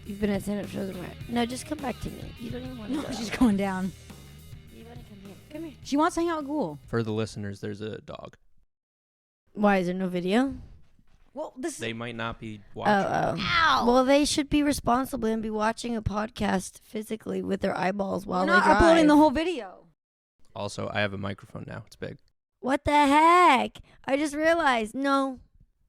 You've been at stand-up shows. No, just come back to me. You don't even want to No, go. she's going down. You want to come here. Come here. She wants to hang out with Ghoul. For the listeners, there's a dog. Why is there no video? Well, They might not be watching. Ow. Well, they should be responsible and be watching a podcast physically with their eyeballs while we're they not drive. uploading the whole video. Also, I have a microphone now. It's big. What the heck? I just realized. No.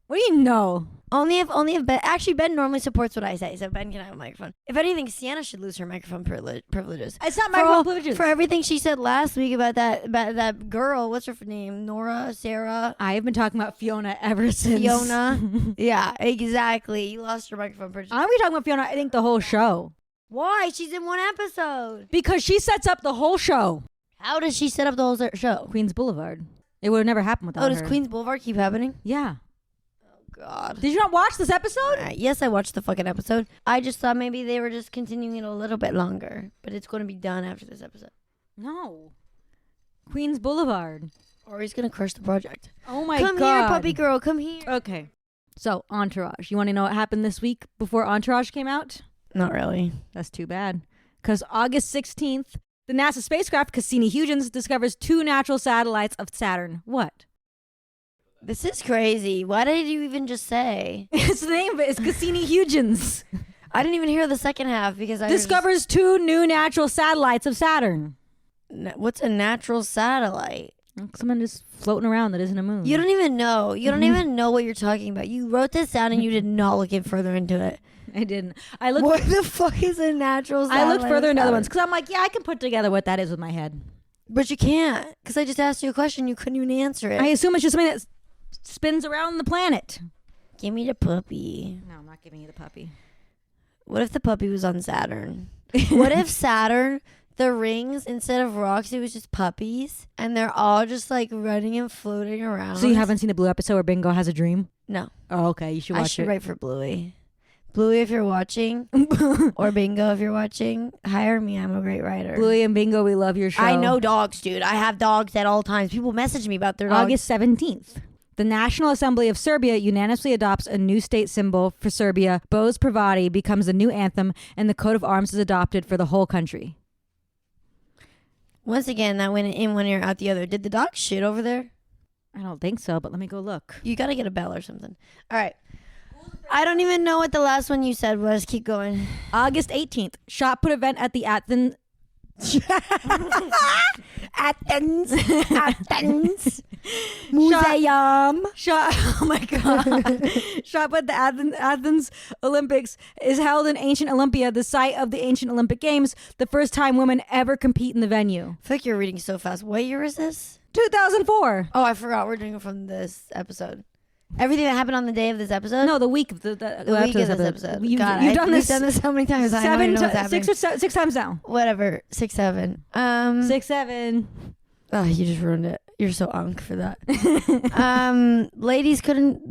What do you know? Only if Ben. Actually, Ben normally supports what I say, so Ben can have a microphone. If anything, Siena should lose her microphone privileges. It's not For microphone all- privileges. For everything she said last week about that girl. What's her name? Nora? Sarah? I've been talking about Fiona ever since. Fiona? Yeah, exactly. You lost your microphone privileges. Aren't we talking about Fiona? I think the whole show. Why? She's in one episode. Because she sets up the whole show. How does she set up the whole show? Queens Boulevard. It would have never happened without her. Oh, does Queens Boulevard keep happening? Yeah. God. Did you not watch this episode? Yes, I watched the fucking episode. I just thought maybe they were just continuing it a little bit longer, but it's going to be done after this episode. No. Queens Boulevard. Or he's going to crush the project. Oh my Come God. here, puppy girl. Come here. Okay. So, Entourage. You want to know what happened this week before Entourage came out? Not really. That's too bad. Because August 16th, the NASA spacecraft Cassini-Huygens discovers 2 natural satellites of Saturn. What? This is crazy. Why did you even just say? Its name is Cassini-Huygens. I didn't even hear the second half because I Discovers 2 new natural satellites of Saturn. What's a natural satellite? Someone just floating around that isn't a moon. You don't even know. You don't even know what you're talking about. You wrote this down and you did not look in further into it. I didn't. I looked. What the fuck is a natural satellite? I looked further of into other Saturn? ones because I'm like, yeah, I can put together what that is with my head. But you can't because I just asked you a question. You couldn't even answer it. I assume it's just something that spins around the planet. Give me the puppy. No, I'm not giving you the puppy. What if the puppy was on Saturn? What if Saturn, the rings, instead of rocks, it was just puppies, and they're all just like running and floating around? So you haven't seen the Blue episode where Bingo has a dream? No. Oh, okay. You should watch I should it. write for Bluey. Bluey, if you're watching, or Bingo, if you're watching, hire me. I'm a great writer. Bluey and Bingo, we love your show. I know dogs, dude. I have dogs at all times. People message me about their dogs. August 17th. The National Assembly of Serbia unanimously adopts a new state symbol for Serbia. Bose Pravati becomes the new anthem, and the coat of arms is adopted for the whole country. Once again, that went in one ear, out the other. Did the dog shit over there? I don't think so, but let me go look. You got to get a bell or something. All right. I don't even know what the last one you said was. Keep going. August 18th. Shot put event at the Athens. Athens. Museum. Oh my God. Shot put the Athens Olympics is held in ancient Olympia, the site of the ancient Olympic Games, the first time women ever compete in the venue. I feel like you're reading so fast. What year is this? 2004. Oh, I forgot. We're doing it from this episode. Everything that happened on the day of this episode? No, the week of the week of this episode. You've God, done this. We've done this how many times? I don't even know what's happening. Six times now. Whatever. 6, 7. 6, 7. Oh, you just ruined it. You're so unk for that.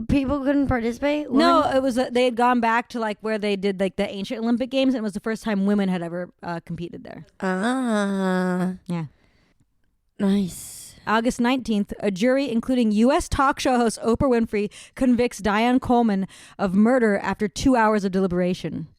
People couldn't participate? No, Women? it was they had gone back to like where they did like the ancient Olympic Games, and it was the first time women had ever competed there. Yeah. Nice. August 19th, a jury including U.S. talk show host Oprah Winfrey convicts Diane Coleman of murder after 2 hours of deliberation.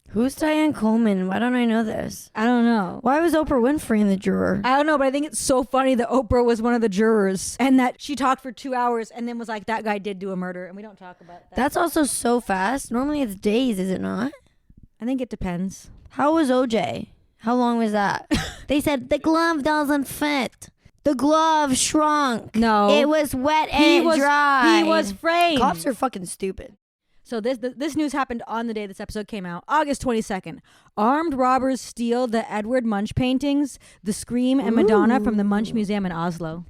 Who's Diane Coleman? Why don't I know this? I don't know. Why was Oprah Winfrey in the juror? I don't know, but I think it's so funny that Oprah was one of the jurors and that she talked for 2 hours and then was like, that guy did do a murder, and we don't talk about that. That's also so fast. Normally it's days, is it not? I think it depends. How was OJ? How long was that? They said the glove doesn't fit. The glove shrunk. No. It was wet and dry. He was framed. Cops are fucking stupid. So this news happened on the day this episode came out, August 22nd. Armed robbers steal the Edward Munch paintings, The Scream and Madonna from the Munch Museum in Oslo.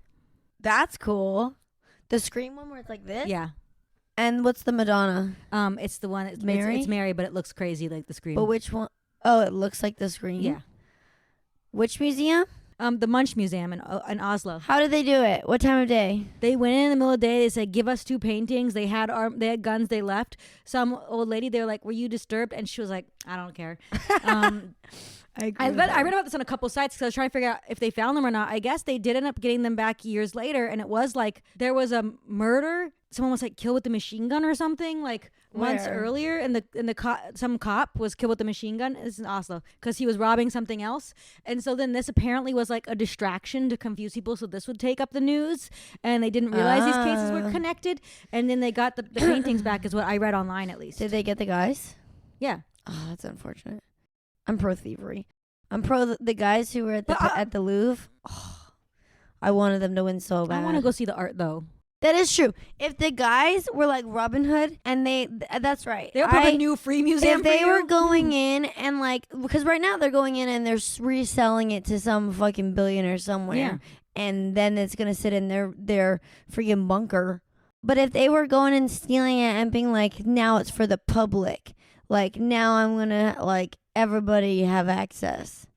That's cool. The Scream one where it's like this? Yeah. And what's the Madonna? It's the one. Mary? It's Mary, but it looks crazy like The Scream. But which one? Oh, it looks like The Scream? Yeah. Which museum? The Munch Museum in Oslo. How did they do it? What time of day? They went in the middle of the day. They said, "Give us 2 paintings." They had guns. They left. Some old lady. They were like, "Were you disturbed?" And she was like, "I don't care." I read about this on a couple sites because I was trying to figure out if they found them or not. I guess they did end up getting them back years later, and it was like there was a murder someone was like killed with a machine gun or something like months Where? earlier, and some cop was killed with a machine gun. This is in Oslo because he was robbing something else, and so then this apparently was like a distraction to confuse people, so this would take up the news, and they didn't realize these cases were connected, and then they got the paintings back, is what I read online at least. Did they get the guys? Yeah. Oh, that's unfortunate. I'm pro thievery. I'm pro the guys who were at the Louvre. Oh, I wanted them to win so bad. I want to go see the art though. That is true. If the guys were like Robin Hood and that's right. They were probably a new free museum. If they were going in and like, because right now they're going in and they're reselling it to some fucking billionaire somewhere. Yeah. And then it's going to sit in their freaking bunker. But if they were going and stealing it and being like, now it's for the public. Like, now I'm going to like everybody have access.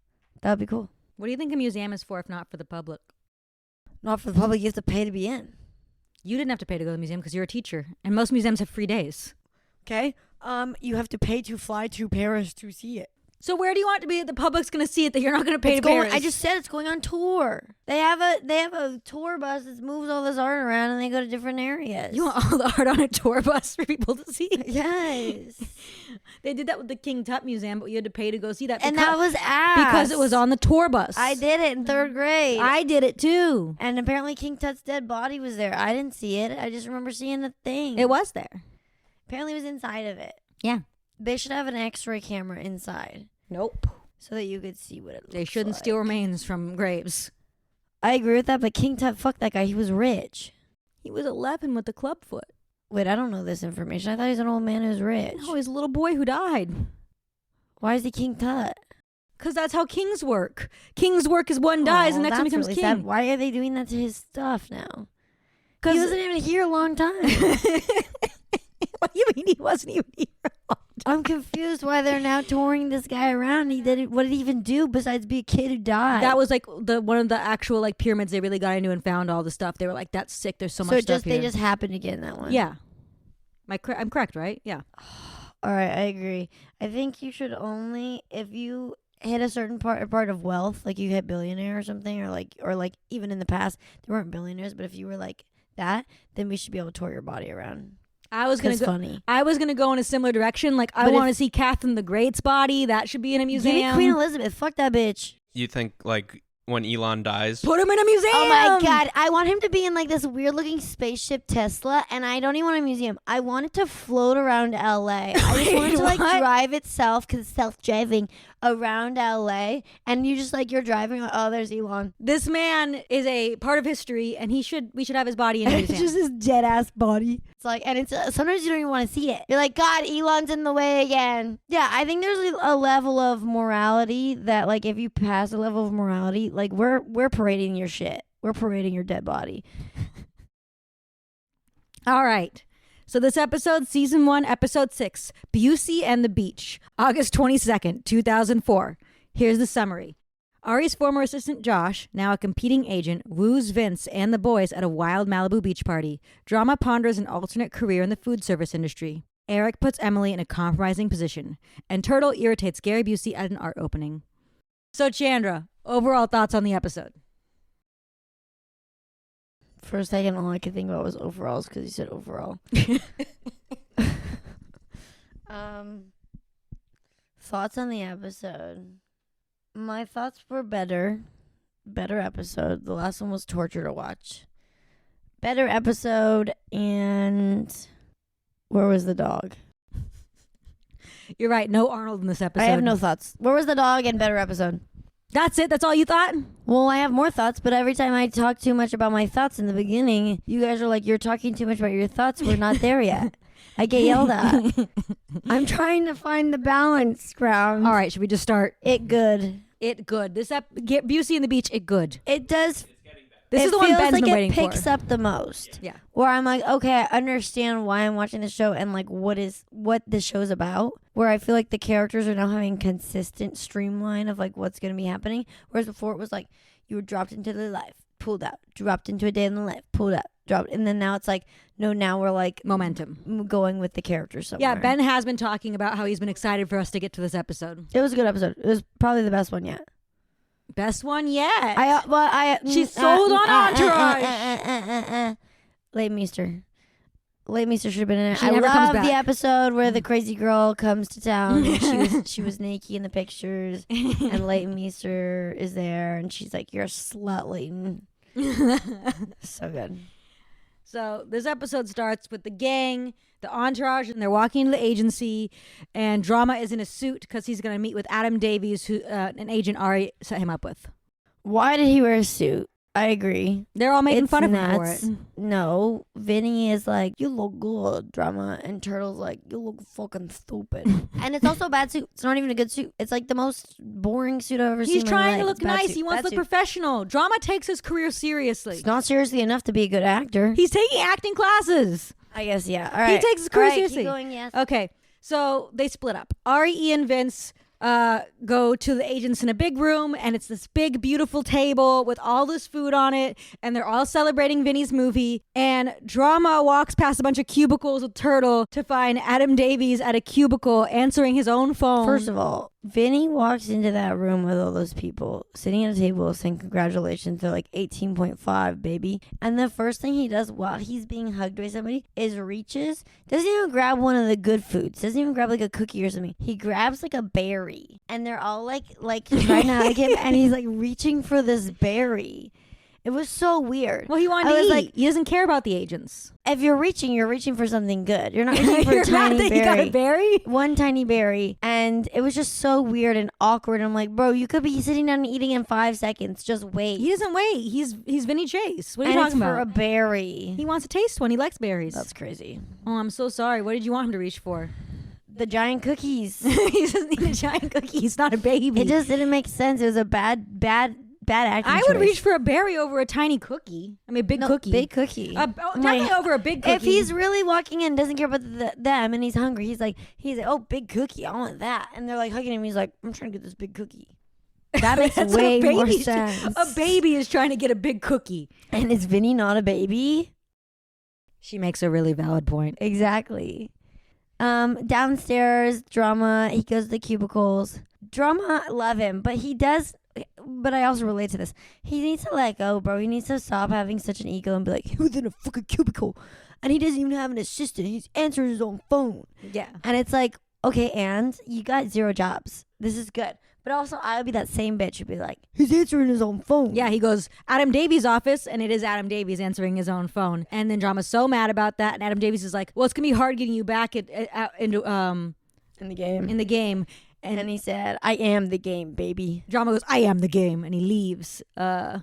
That would be cool. What do you think a museum is for if not for the public? Not for the public. You have to pay to be in. You didn't have to pay to go to the museum because you're a teacher, and most museums have free days. Okay. You have to pay to fly to Paris to see it. So where do you want to be? The public's going to see it that you're not going to pay to Paris. I just said it's going on tour. They have a tour bus that moves all this art around, and they go to different areas. You want all the art on a tour bus for people to see? Yes. They did that with the King Tut Museum, but you had to pay to go see that. And that was ass. Because it was on the tour bus. I did it in 3rd grade. I did it too. And apparently King Tut's dead body was there. I didn't see it. I just remember seeing the thing. It was there. Apparently it was inside of it. Yeah. They should have an X-ray camera inside. Nope. So that you could see what it looks like. They shouldn't steal remains from graves. I agree with that, but King Tut, fuck that guy. He was rich. He was 11 with the clubfoot. Wait, I don't know this information. I thought he was an old man who's rich. No, he's a little boy who died. Why is he King Tut? Because that's how kings work. Kings work is one dies and the next one becomes really king. sad. Why are they doing that to his stuff now? Because he wasn't even here a long time. What do you mean he wasn't even here? I'm confused why they're now touring this guy around. What did he even do besides be a kid who died? That was like one of the actual like pyramids they really got into and found all the stuff. They were like, "That's sick. There's so much stuff here." They just happened to get in that one. Yeah, I'm correct, right? Yeah. All right, I agree. I think you should only if you hit a certain part of wealth, like you hit billionaire or something, or like even in the past they weren't billionaires, but if you were like that, then we should be able to tour your body around. I was gonna go. Funny. I was gonna go in a similar direction. Like I want to see Catherine the Great's body. That should be in a museum. Give me Queen Elizabeth. Fuck that bitch. You think like when Elon dies? Put him in a museum. Oh my god, I want him to be in like this weird looking spaceship Tesla, and I don't even want a museum. I want it to float around LA. I just want it to like drive itself, because it's self-driving, around LA, and you just like you're driving, like, oh, there's Elon. This man is a part of history, and we should have his body in a museum. It's just his dead ass body. It's like, and it's sometimes you don't even want to see it. You're like, God, Elon's in the way again. Yeah, I think there's a level of morality that like if you pass a level of morality, like we're parading your shit. We're parading your dead body. All right. So this episode, season 1, episode 6, Busey and the Beach, August 22nd, 2004. Here's the summary. Ari's former assistant Josh, now a competing agent, woos Vince and the boys at a wild Malibu beach party. Drama ponders an alternate career in the food service industry. Eric puts Emily in a compromising position. And Turtle irritates Gary Busey at an art opening. So Chandra, overall thoughts on the episode? For a second, all I could think about was overalls because you said overall. Thoughts on the episode. My thoughts were better episode. The last one was torture to watch. Better episode, and where was the dog? You're right. No Arnold in this episode. I have no thoughts. Where was the dog and better episode? That's it? That's all you thought? Well, I have more thoughts, but every time I talk too much about my thoughts in the beginning, you guys are like, you're talking too much about your thoughts. We're not there yet. I get yelled at. I'm trying to find the balance ground. All right, should we just start? It good. It good. Get Busey in the Beach, it good. It does. This is the one Ben's been waiting for. It picks up the most. Yeah. Where I'm like, okay, I understand why I'm watching the show and like what the show's about. Where I feel like the characters are now having consistent streamline of like what's going to be happening. Whereas before it was like you were dropped into the life, pulled out, dropped into a day in the life, pulled out, dropped. And then now it's like, no, now we're like momentum going with the characters somewhere. Yeah, Ben has been talking about how he's been excited for us to get to this episade. It was a good episode. It was probably the best one yet. Best one yet. She's sold on Entourage. Late Meester. Leighton should have been in it. She I never comes love back. the episode where the crazy girl comes to town and she was naked in the pictures and Leighton Meester is there and she's like, "You're a slut, Leighton." So good. So this episode starts with the gang, the entourage, and they're walking into the agency, and Drama is in a suit because he's going to meet with Adam Davies, who an agent Ari set him up with. Why did he wear a suit? I agree. They're all making It's fun of him for nuts. it. No, Vinny is like, "You look good," Drama, and Turtle's like, "You look fucking stupid." And it's also a bad suit. It's not even a good suit. It's like the most boring suit I've ever seen. He's in my trying to life. look It's a bad nice. suit. He wants Bad to look suit. professional. Drama takes his career seriously. It's not seriously enough to be a good actor. He's taking acting classes. I guess, yeah. All right. He takes his career All right, seriously. Keep going, yes. Okay, so they split up. Ari, Ian, Vince go to the agents in a big room, and it's this big, beautiful table with all this food on it, and they're all celebrating Vinny's movie. And Drama walks past a bunch of cubicles with Turtle to find Adam Davies at a cubicle answering his own phone. First of all, Vinny walks into that room with all those people sitting at a table saying congratulations, they're like 18.5, baby. And the first thing he does while he's being hugged by somebody is reaches, doesn't even grab one of the good foods, doesn't even grab like a cookie or something. He grabs like a berry and they're all like trying to hug him and he's like reaching for this berry. It was so weird. Well, he wanted I to was eat. like, He doesn't care about the agents. if you're reaching for something good. You're not reaching for You're a tiny mad that you got berry. a berry? One tiny berry, and it was just so weird and awkward. I'm like, bro, you could be sitting down and eating in 5 seconds. Just wait. He doesn't wait. He's Vinny Chase. What are and you it's talking for about? a berry. He wants to taste one. He likes berries. That's crazy. Oh, I'm so sorry. What did you want him to reach for? The giant cookies. He doesn't eat a giant cookie. He's not a baby. It just didn't make sense. It was a bad acting I would choice. reach for a berry over a tiny cookie. I mean, a big No, cookie. Big cookie. Definitely over a big cookie. If he's really walking in, doesn't care about them, and he's hungry, he's like, oh, big cookie, I want that. And they're like hugging him. He's like, I'm trying to get this big cookie. That makes That's what way a more baby's- sense. A baby is trying to get a big cookie. And is Vinny not a baby? She makes a really valid point. Exactly. Downstairs, Drama, he goes to the cubicles. Drama, love him, but he does, but I also relate to this. He needs to let go, bro. He needs to stop having such an ego and be like, who's in a fucking cubicle? And he doesn't even have an assistant. He's answering his own phone. Yeah. And it's like, okay, and you got 0 jobs. This is good. But also, I would be that same bitch who'd be like, he's answering his own phone. Yeah, he goes, Adam Davies' office, and it is Adam Davies answering his own phone. And then Drama's so mad about that, and Adam Davies is like, well, it's going to be hard getting you back into In the game. in the game. And he said, I am the game, baby. Drama goes, I am the game, and he leaves. Yeah.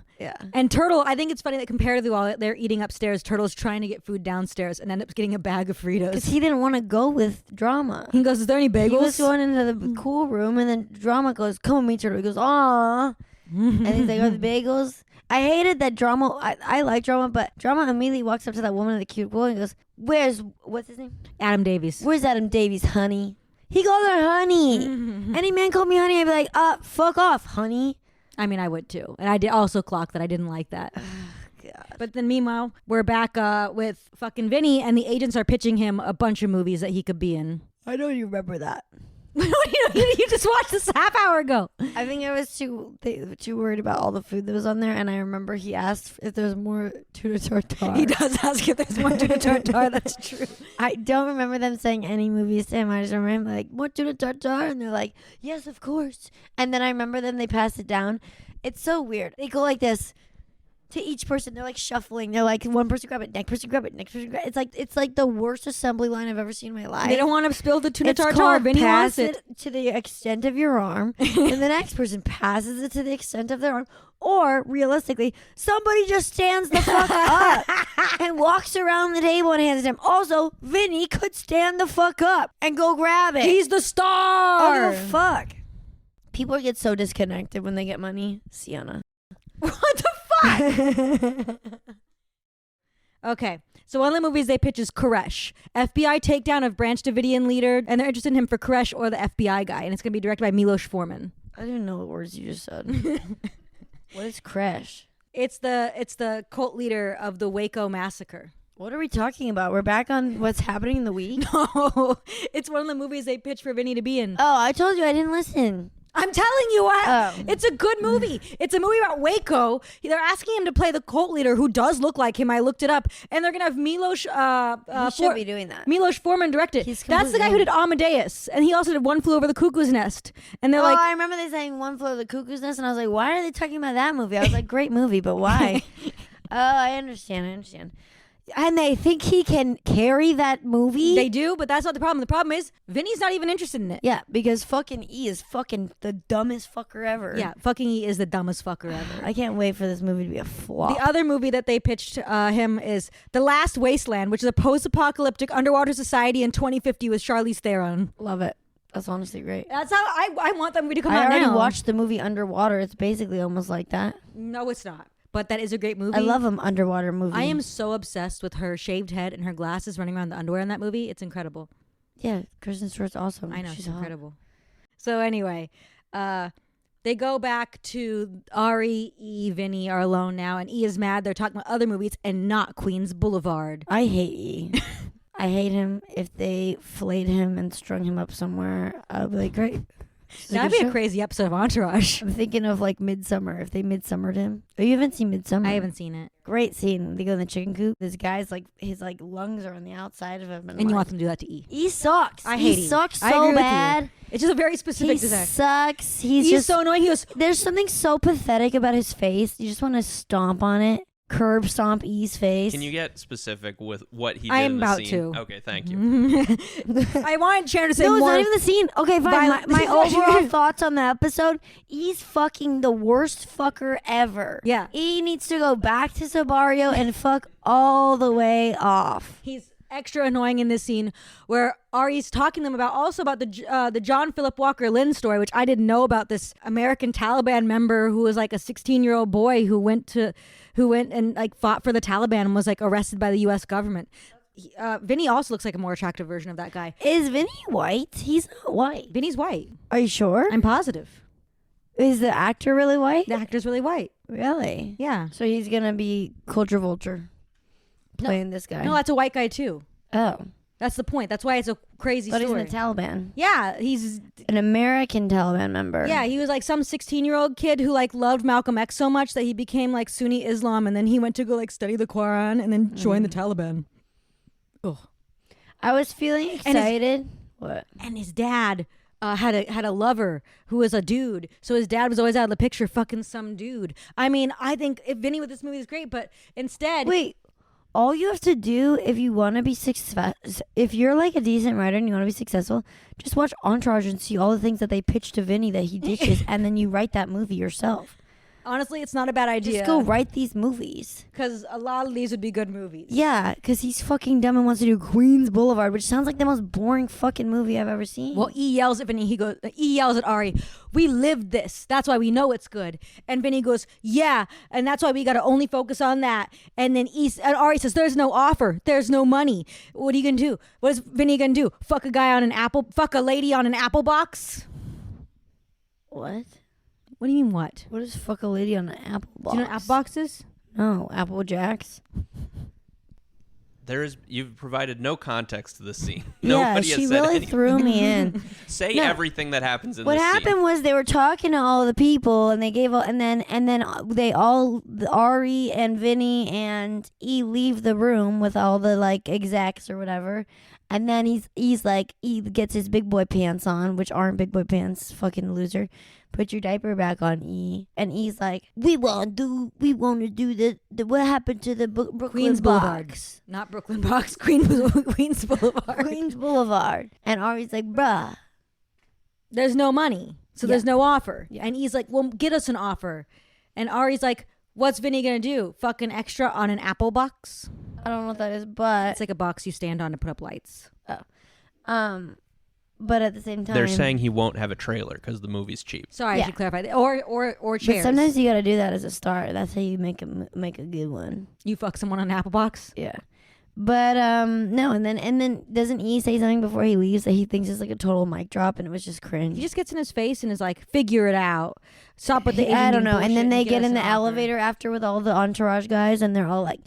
And Turtle, I think it's funny that comparatively while they're eating upstairs, Turtle's trying to get food downstairs and ends up getting a bag of Because Fritos. he didn't want to go with Drama. He goes, is there any bagels? He was going into the cool room, and then Drama goes, come with me, Turtle. He goes, aw. And he's like, oh, the bagels? I hated that Drama. I like Drama, but Drama immediately walks up to that woman in the cubicle and goes, what's his name? Adam Davies. Where's Adam Davies, honey? He called her honey. Any man called me honey, I'd be like, fuck off, honey. I mean, I would too. And I did also clock that I didn't like that. God. But then meanwhile, we're back with fucking Vinny, and the agents are pitching him a bunch of movies that he could be in. I don't even remember that. You just watched this half hour ago. I think I was too worried about all the food that was on there, and I remember he asked if there's more tuna tartare. He does ask if there's more tuna tartare. That's true. I don't remember them saying any movies to him. I just remember like, more tuna tartare, and they're like, yes, of course. And then I remember them, they passed it down. It's so weird. They go like this to each person. They're like shuffling. They're like, one person grab it, next person grab it, next person grab it. It's like the worst assembly line I've ever seen in my life. They don't want to spill the tuna It's tartare. called Vinny pass wants it. to the extent of your arm, and the next person passes it to the extent of their arm. Or realistically, somebody just stands the fuck up and walks around the table and hands it to him. Also, Vinny could stand the fuck up and go grab it. He's the I star. don't give a fuck. People get so disconnected when they get money. Siena. What the fuck? Okay, so one of the movies they pitch is Koresh, FBI takedown of Branch Davidian leader, and they're interested in him for Koresh or the FBI guy, and it's going to be directed by Milos Forman. I don't even know what words you just said. What is Crash? It's the cult leader of the Waco massacre. What are we talking about? We're back on what's happening in the week? No, it's one of the movies they pitch for Vinny to be in. Oh, I told you I didn't listen. I'm telling you what. Oh. It's a good movie. It's a movie about Waco. They're asking him to play the cult leader who does look like him. I looked it up. And they're going to have Milos... he should be doing that. Milos Forman directed. He's That's the guy who did Amadeus. And he also did One Flew Over the Cuckoo's Nest. And they're like... I remember they saying One Flew Over the Cuckoo's Nest, and I was like, why are they talking about that movie? I was like, great movie, but why? I understand. And they think he can carry that movie? They do, but that's not the problem. The problem is, Vinny's not even interested in it. Yeah, because fucking E is fucking the dumbest fucker ever. Yeah, fucking E is the dumbest fucker ever. I can't wait for this movie to be a flop. The other movie that they pitched him is The Last Wasteland, which is a post-apocalyptic underwater society in 2050 with Charlize Theron. Love it. That's honestly great. That's how I want that movie to come out now. I already watched the movie Underwater. It's basically almost like that. No, it's not. But that is a great movie. I love an underwater movie. I am so obsessed with her shaved head and her glasses running around the underwear in that movie. It's incredible. Yeah, Kristen Stewart's awesome. I know, she's hot. incredible. So anyway, they go back to Ari, E, Vinny are alone now, and E is mad. They're talking about other movies and not Queens Boulevard. I hate E. I hate him. If they flayed him and strung him up somewhere, I'd be like, great. That'd be a crazy episode of Entourage. I'm thinking of like Midsummer. If they Midsummered him. Oh, you haven't seen Midsummer? I haven't seen it. Great scene. They go in the chicken coop. This guy's like, his like lungs are on the outside of him. And you want them to do that to E. E sucks. I hate E. E. Sucks I agree so with you. bad. It's just a very specific He design. sucks. He's He's just so annoying. He goes, there's something so pathetic about his face. You just want to stomp on it. Curb stomp E's face. Can you get specific with what he did I am in the about scene? to. Okay, thank you. I wanted Chandra to say No, it's more. not even the scene. Okay, fine. Violent- My overall thoughts on the episode. E's fucking the worst fucker ever. Yeah. E needs to go back to Sabario and fuck all the way off. He's extra annoying in this scene where Ari's talking to them about the John Philip Walker Lynn story, which I didn't know about. This American Taliban member who was like a 16-year-old boy who went and like fought for the Taliban and was like arrested by the U.S. government. Vinny also looks like a more attractive version of that guy. Is Vinny white? He's not white. Vinny's white. Are you sure? I'm positive. Is the actor really white? The actor's really white. Really? Yeah. So he's gonna be Culture Vulture playing this guy. No, that's a white guy too. Oh, That's the point. That's why it's a crazy but story. he's in the Taliban. Yeah, he's An American Taliban member. yeah, he was like some 16-year-old kid who like loved Malcolm X so much that he became like Sunni Islam, and then he went to go like study the Quran and then join the Taliban. Ugh. I was feeling excited. What? And his dad had a lover who was a dude, so his dad was always out of the picture fucking some dude. I mean, I think if Vinny with this movie is great, but instead, Wait. All you have to do if you want to be successful, if you're like a decent writer and you want to be successful, just watch Entourage and see all the things that they pitch to Vinny that he ditches, and then you write that movie yourself. honestly, it's not a bad idea. Just go write these movies. because a lot of these would be good movies. Yeah, because he's fucking dumb and wants to do Queens Boulevard, which sounds like the most boring fucking movie I've ever seen. Well, E yells at Vinny. E yells at Ari, "We lived this. That's why we know it's good." And Vinny goes, "Yeah, and that's why we got to only focus on that." And then and Ari says, "There's no offer. There's no money. What are you gonna do? What is Vinny gonna do? Fuck a lady on an apple box?" What? What do you mean what? What is fuck a lady on an apple box? Do you know what apple box is? No, Apple Jacks. You've provided no context to this scene. Yeah, Nobody she has said really anything. threw me in. Say No. everything that happens in What this happened scene. was they were talking to all the people, and they gave, and then they all, Ari and Vinny and E leave the room with all the like execs or whatever, and then he's like, E gets his big boy pants on, which aren't big boy pants, fucking loser. Put your diaper back on, E. And E's like, we want to do the what happened to the Brooklyn Queens Boulevard. box? Not Brooklyn box. Queens Boulevard. Queens Boulevard. And Ari's like, bruh. There's no money, so Yeah. there's no offer. Yeah. And he's like, well, get us an offer. And Ari's like, what's Vinny gonna do? Fucking extra on an apple box? I don't know what that is, but It's like a box you stand on to put up lights. but at the same time, They're saying he won't have a trailer because the movie's cheap. Sorry, Yeah. I should clarify that. Or chairs. But sometimes you got to do that as a start. That's how you make a good one. you fuck someone on an apple box. Yeah. But no, and then doesn't E say something before he leaves that he thinks is like a total mic drop, and it was just cringe. He just gets in his face and is like, figure it out. Stop with the I don't alien know. And then bullshit they get get us in an the offer. elevator after with all the Entourage guys, and they're all like,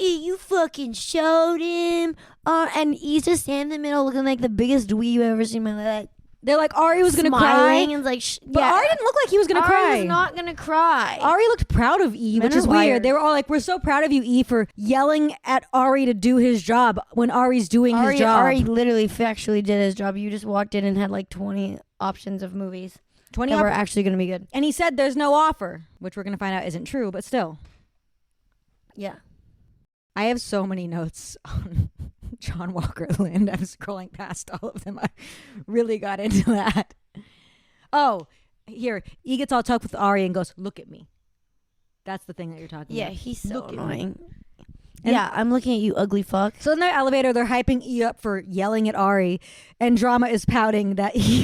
E, you fucking showed him. And E's just standing in the middle looking like the biggest dweeb I've ever seen in my life. They're like, Ari was going to cry. Smiling and like, But Ari didn't look like he was going to cry. Ari was not going to cry. Ari looked proud of E, Men which is are weird. liars. They were all like, we're so proud of you, E, for yelling at Ari to do his job when Ari's doing his job. Ari literally factually did his job. You just walked in and had like 20 options of movies 20 that were actually going to be good. And he said there's no offer, which we're going to find out isn't true, but still. Yeah. I have so many notes on John Walker Lynn. I'm scrolling past all of them. I really got into that. Oh, here. E gets all tough with Ari and goes, look at me. That's the thing that you're talking Yeah, about. he's so Look at me. annoying. And- Yeah, I'm looking at you, ugly fuck. So in their elevator, they're hyping E up for yelling at Ari, and Drama is pouting that he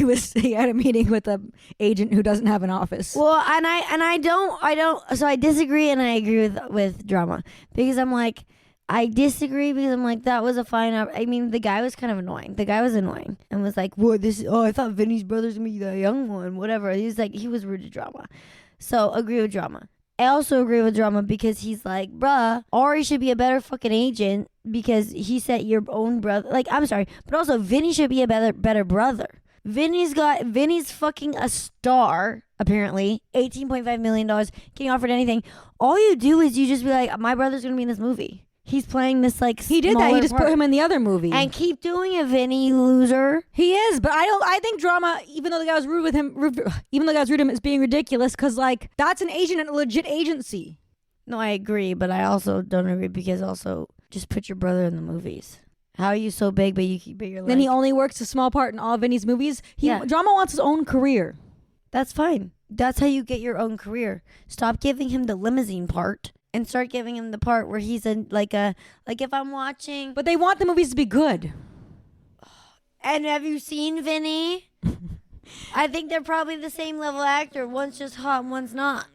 had a meeting with an agent who doesn't have an office. Well, and I don't. So I disagree and I agree with Drama because I'm like, I disagree because I'm like, that was a fine. I mean, the guy was kind of annoying. The guy was annoying and was like, "What this? Oh, I thought Vinny's brother's gonna be the young one. Whatever." He was like, he was rude to Drama. So agree with Drama. I also agree with Drama because he's like, bruh, Ari should be a better fucking agent because he said your own brother. Like, I'm sorry, but also Vinny should be a better brother. Vinny's fucking a star, apparently. $18.5 million, getting offered anything. All you do is you just be like, my brother's gonna be in this movie. He's playing this like he did that. He smaller just part. put him in the other movie. And keep doing it, Vinny, you loser. He is, but I think Drama, even though the guy was rude with him, even though the guy was rude to him, is being ridiculous because like that's an agent at a legit agency. No, I agree, but I also don't agree because also just put your brother in the movies. How are you so big, but you keep bigger? Then he only works a small part in all of Vinny's movies. Drama wants his own career. That's fine. That's how you get your own career. Stop giving him the limousine part and start giving him the part where he's like if I'm watching. But they want the movies to be good. And have you seen Vinny? I think they're probably the same level actor. One's just hot and one's not.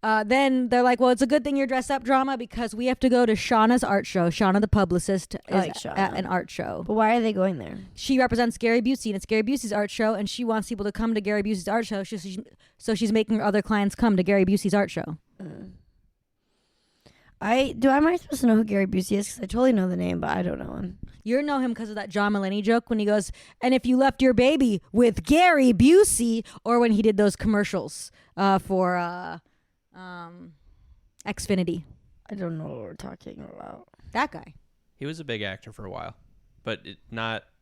Then they're like, well, it's a good thing you're dressed up, Drama, because we have to go to Shauna's art show. Shauna, the publicist, I like is Shauna. at an art show. But why are they going there? She represents Gary Busey, and it's Gary Busey's art show, and she wants people to come to Gary Busey's art show, so she's making her other clients come to Gary Busey's art show. Am I supposed to know who Gary Busey is? Because I totally know the name, but I don't know him. You know him because of that John Mulaney joke when he goes, and if you left your baby with Gary Busey, or when he did those commercials for Xfinity. I don't know what we're talking about. That guy. He was a big actor for a while, but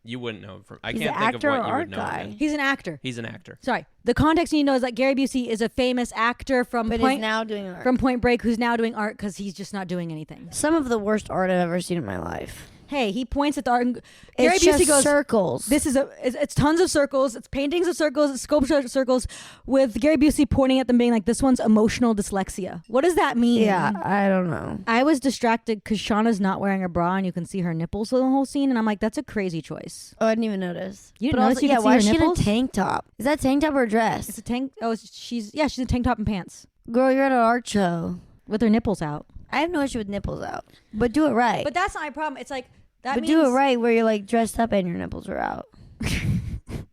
you wouldn't know him from. I He's can't an think of actor what or you art would know guy? him in. He's an actor. He's an actor. Sorry. The context you need to know is that Gary Busey is a famous actor from But he's now doing art. from Point Break who's now doing art because he's just not doing anything. Some of the worst art I've ever seen in my life. Hey, he points at the art. And Gary It's Busey just goes, circles. it's tons of circles. It's paintings of circles. It's sculpture of circles with Gary Busey pointing at them being like, this one's emotional dyslexia. What does that mean? Yeah, I don't know. I was distracted because Shauna's not wearing a bra and you can see her nipples the whole scene. And I'm like, that's a crazy choice. Oh, I didn't even notice. You didn't But notice also, you could see why her is she in a nipples? tank top? Is that tank top or a dress? It's a tank. Oh, she's in tank top and pants Girl, you're at an art show. with her nipples out. I have no issue with nipples out. But do it right. But that's not my problem. It's like, that But means do it right where you're like dressed up and your nipples are out.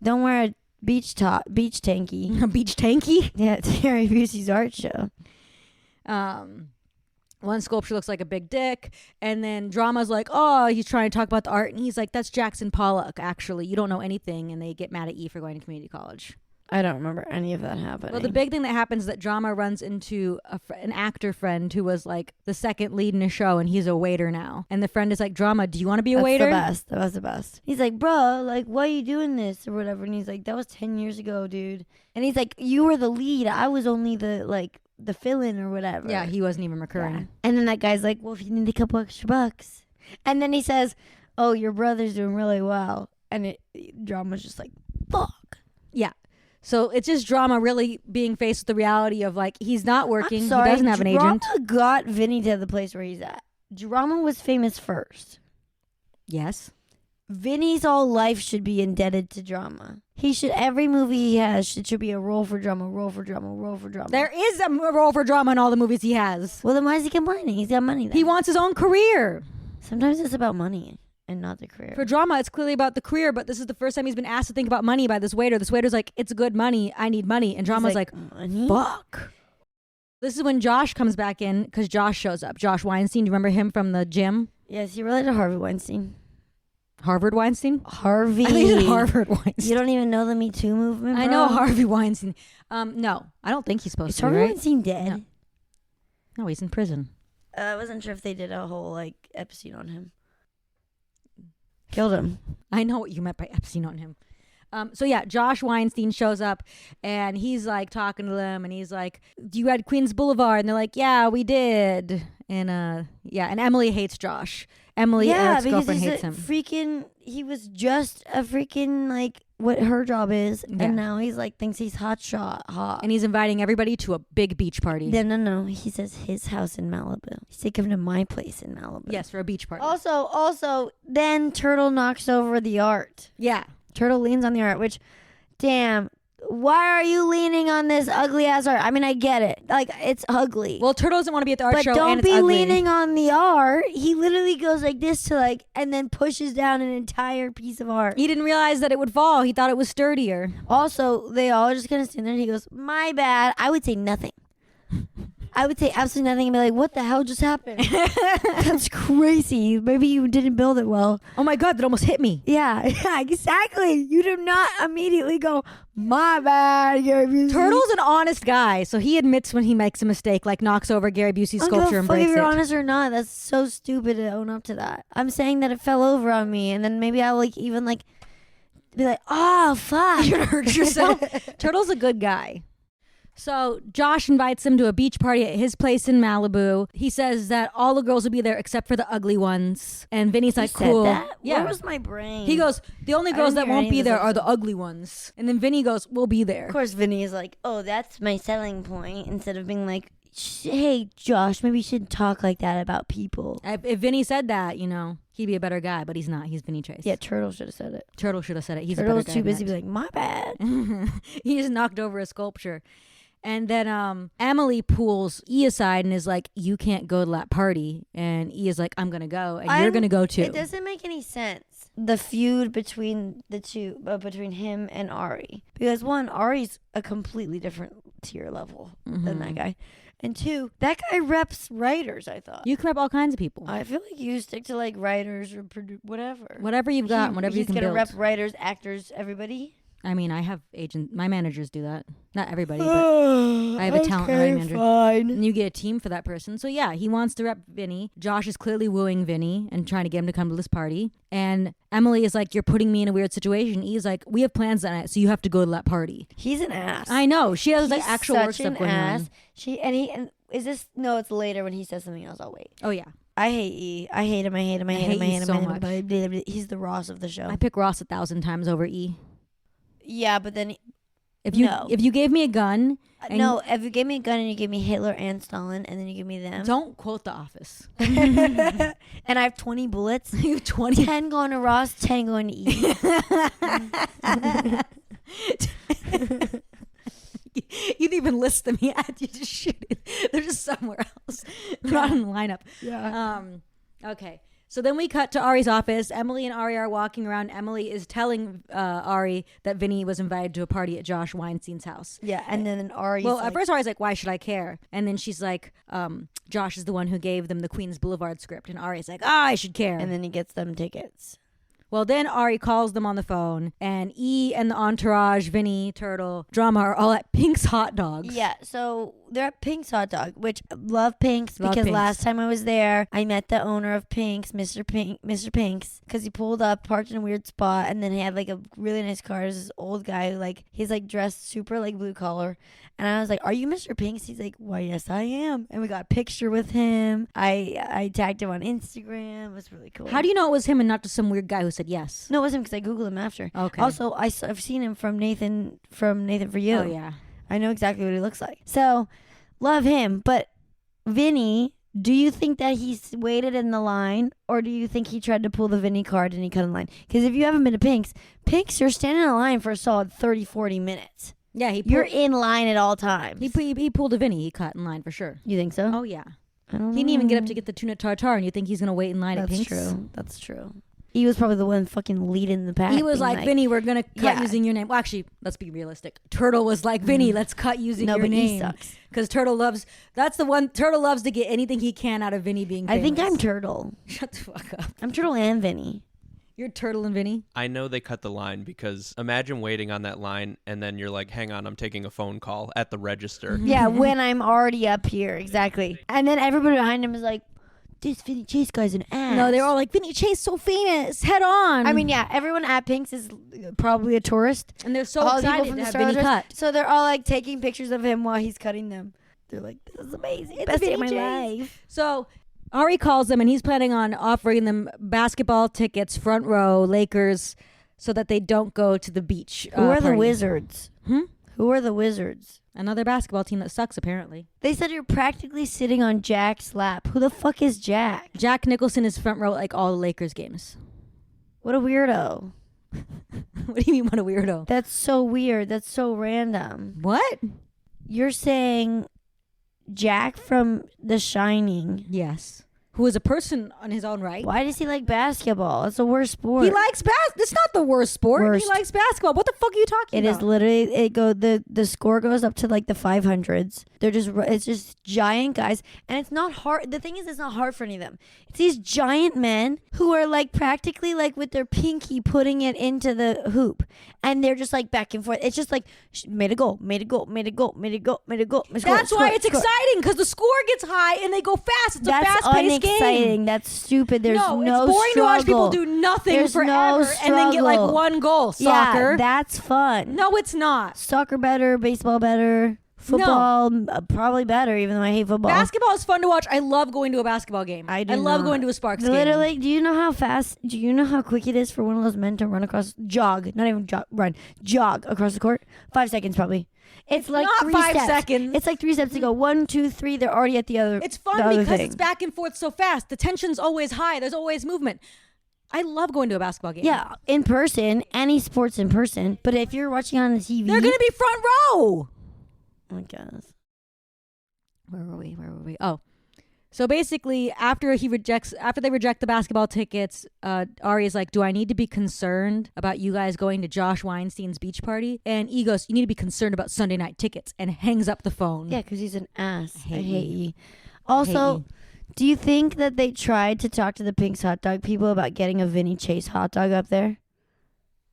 Don't wear a beach tanky. A beach tanky. Yeah, it's Gary Busey's art show. One sculpture looks like a big dick, and then Drama's like, oh, he's trying to talk about the art, and he's like, that's Jackson Pollock, actually. You don't know anything, and they get mad at E for going to community college. I don't remember any of that happening. Well, the big thing that happens is that Drama runs into an actor friend who was like the second lead in a show, and he's a waiter now. And the friend is like, Drama, do you want to be a waiter? That was the best. He's like, bro, like, why are you doing this or whatever? And he's like, that was 10 years ago, dude. And he's like, you were the lead. I was only the fill-in or whatever. Yeah, he wasn't even recurring. Yeah. And then that guy's like, well, if you need a couple extra bucks. And then he says, oh, your brother's doing really well. And Drama's just like, fuck. Yeah. So it's just Drama really being faced with the reality of like, he's not working. I'm sorry, He doesn't have an agent. Drama got Vinny to the place where he's at. Drama was famous first. Yes. Vinny's whole life should be indebted to Drama. Every movie he has should be a role for Drama, role for Drama, role for Drama. There is a role for Drama in all the movies he has. Well, then why is he complaining? He's got money then. He wants his own career. Sometimes it's about money and not the career. For Drama, it's clearly about the career, but this is the first time he's been asked to think about money by this waiter. This waiter's like, it's good money. I need money. And Drama's like, money? fuck. This is when Josh comes back in because Josh shows up. Josh Weinstein, do you remember him from the gym? Yes, he related to Harvey Weinstein. Harvard Weinstein? Harvey. I think it's Harvard Weinstein. You don't even know the Me Too movement, bro? I know Harvey Weinstein. No, I don't think he's supposed Is to be, Harvey right? Weinstein dead? No, he's in prison. I wasn't sure if they did a whole like Epstein on him. Killed him. I know what you meant by Epstein on him. So yeah, Josh Weinstein shows up and he's like talking to them and he's like, "You had Queens Boulevard?" And they're like, "Yeah, we did." And and Emily hates Josh. Emily, Eric's girlfriend, hates him. He was just a freaking like what her job is, Yeah. and now he's like thinks he's hot. And he's inviting everybody to a big beach party. No. He says his house in Malibu. He said come to my place in Malibu. Yes, for a beach party. Also, then Turtle knocks over the art. Yeah. Turtle leans on the art, which, damn, why are you leaning on this ugly ass art? I mean, I get it. Like, it's ugly. Well, Turtle doesn't want to be at the art but show, don't and it's be ugly. leaning on the art. He literally goes like this to like, and then pushes down an entire piece of art. He didn't realize that it would fall. He thought it was sturdier. Also, they all just kind of stand there and he goes, "My bad." I would say nothing. I would say absolutely nothing and be like, "What the hell just happened?" That's crazy. Maybe you didn't build it well. Oh my God, that almost hit me. Yeah, exactly. You do not immediately go, "My bad, Gary Busey." Turtle's an honest guy, so he admits when he makes a mistake, like knocks over Gary Busey's sculpture and breaks if it. you're honest or not. That's so stupid to own up to that. I'm saying that it fell over on me, and then maybe I'll like even like be like, "Oh fuck," You're gonna hurt yourself. Turtle's a good guy. So Josh invites him to a beach party at his place in Malibu. He says that all the girls will be there except for the ugly ones. And Vinny's like, said "Cool." that? Yeah. Where was my brain? He goes, "The only girls didn't that hear won't any be of this there are the episode. ugly ones." And then Vinny goes, "We'll be there." Of course, Vinny is like, "Oh, that's my selling point," instead of being like, "Hey, Josh, maybe you shouldn't talk like that about people." If Vinny said that, he'd be a better guy, but he's not. He's Vinny Chase. Yeah, Turtle should have said it. Turtle should have said it. He's Turtle's a better guy too busy than to be like, "My bad." that. He just knocked over a sculpture. And then Emily pulls E aside and is like, "You can't go to that party." And E is like, "I'm going to go. And you're going to go too." It doesn't make any sense. The feud between the two, between him and Ari. Because one, Ari's a completely different tier level than that guy. And two, that guy reps writers, I thought. You can rep all kinds of people. I feel like you stick to like writers or whatever. Whatever you've got, and whatever you can build. He's build. going to rep writers, actors, everybody. I mean, I have agents. My managers do that. Not everybody, but I have a talent writing manager. Fine. And you get a team for that person. So yeah, he wants to rep Vinny. Josh is clearly wooing Vinny and trying to get him to come to this party. And Emily is like, "You're putting me in a weird situation." He's like, "We have plans that night, so you have to go to that party." He's an ass. I know. She has like He's actual work such stuff an going ass. on. And is this? No, it's later when he says something else. I'll wait. Oh yeah. I hate E. I hate him. I hate him. I hate him. I hate hate E him. so I hate him. much. But he's the Ross of the show. I pick Ross 1,000 times over E. Yeah, but then If you No. if you gave me a gun, and no. If you gave me a gun and you gave me Hitler and Stalin, and then you give me them, don't quote The Office. and I have 20 bullets, You have 20. 10 going to Ross, 10 going to E. You didn't even list them yet. You just shoot it. They're just somewhere else. They're not in the lineup. Yeah. Okay. So then we cut to Ari's office. Emily and Ari are walking around. Emily is telling Ari that Vinny was invited to a party at Josh Weinstein's house. Yeah, and then Ari's Well, like, at first Ari's like, "Why should I care?" And then she's like, "Josh is the one who gave them the Queens Boulevard script." And Ari's like, "I should care." and then he gets them tickets. Well, then Ari calls them on the phone, and E and the Entourage, Vinny, Turtle, Drama are all at Pink's Hot Dogs. Yeah, so they're at Pink's Hot Dog, which love Pink's Love because Pink's. last time I was there, I met the owner of Pink's, Mr. Pink's, because he pulled up, parked in a weird spot, and then he had like a really nice car. There's this old guy who, like, he's like dressed super like blue collar, and I was like, "Are you Mr. Pink's?" He's like, "Why, yes, I am." And we got a picture with him. I tagged him on Instagram. It was really cool. How do you know it was him and not just some weird guy who said yes? No, it wasn't because I googled him after. Okay. Also, I've seen him from Nathan for You. Oh, yeah. I know exactly what he looks like. So, love him. But Vinny, do you think that he's waited in the line, or do you think he tried to pull the Vinny card and he cut in line? Because if you haven't been to Pink's, you're standing in line for a solid 30, 40 minutes. Yeah, You're in line at all times. he pulled a Vinny. He cut in line for sure. You think so? Oh, yeah. I don't He didn't even get up know. to get the tuna tartare, and you think he's going to wait in line at That's Pink's? true. That's true. He was probably the one fucking leading the pack. He was being like, "Vinny, we're going to cut Yeah. using your name." Well, actually, let's be realistic. Turtle was like, "Vinny, let's cut using no, your but he name." sucks. Because Turtle loves, that's the one, Turtle loves to get anything he can out of Vinny being famous. I think I'm Turtle. Shut the fuck up. I'm Turtle and Vinny. You're Turtle and Vinny. I know they cut the line because imagine waiting on that line and then you're like, hang on, I'm taking a phone call at the register. Yeah, when I'm already up here. Exactly. And then everybody behind him is like, this Vinny Chase guy's an ass. No, they're all like, Vinny Chase so famous. Head on. I mean, yeah, everyone at Pink's is probably a tourist. And they're so All the people excited from to the have Star Vinny Wars, cut. so they're all like taking pictures of him while he's cutting them. They're like, this is amazing. Best day of my life. So Ari calls them and he's planning on offering them basketball tickets, front row, Lakers, so that they don't go to the beach. Who are the party. Wizards? Who are the Wizards? Another basketball team that sucks, apparently. They said you're practically sitting on Jack's lap. Who the fuck is Jack? Jack Nicholson is front row at like all the Lakers games. What a weirdo. What do you mean, what a weirdo? That's so weird. That's so random. What? You're saying Jack from The Shining. Yes. Who is a person on his own right. Why does he like basketball? It's the worst sport. He likes It's not the worst sport. Worst. He likes basketball. What the fuck are you talking It about? is literally the score goes up to like the 500s. It's just giant guys, and it's not hard. The thing is, it's not hard for any of them. It's these giant men who are like practically like with their pinky putting it into the hoop, and they're just like back and forth. It's just like made a goal, made a goal, made a goal, made a goal, made a goal. That's why it's exciting, because the score gets high and they go fast. It's a fast-paced game. Exciting. That's stupid. There's no it's boring struggle. to watch people do nothing There's forever no and then get like struggle. one goal. Soccer. Yeah, that's fun. No, it's not. Soccer better, baseball better, football probably better, even though I hate football. Basketball is fun to watch. I love going to a basketball game. I love going to a Sparks game. Literally, do you know how quick it is for one of those men to run jog across the court? 5 seconds probably. It's like not 3 5 steps. seconds. It's like 3 steps to go. 1, 2, 3. They're already at the other. It's fun because it's back and forth so fast. The tension's always high. There's always movement. I love going to a basketball game. Yeah, in person, any sports in person. But if you're watching on the TV, they're gonna be front row. I guess. Where were we? Oh. So basically, after they reject the basketball tickets, Ari is like, do I need to be concerned about you guys going to Josh Weinstein's beach party? And E goes, you need to be concerned about Sunday night tickets, and hangs up the phone. Yeah, because he's an ass. I hate you. you. Also, do you think that they tried to talk to the Pink's hot dog people about getting a Vinny Chase hot dog up there?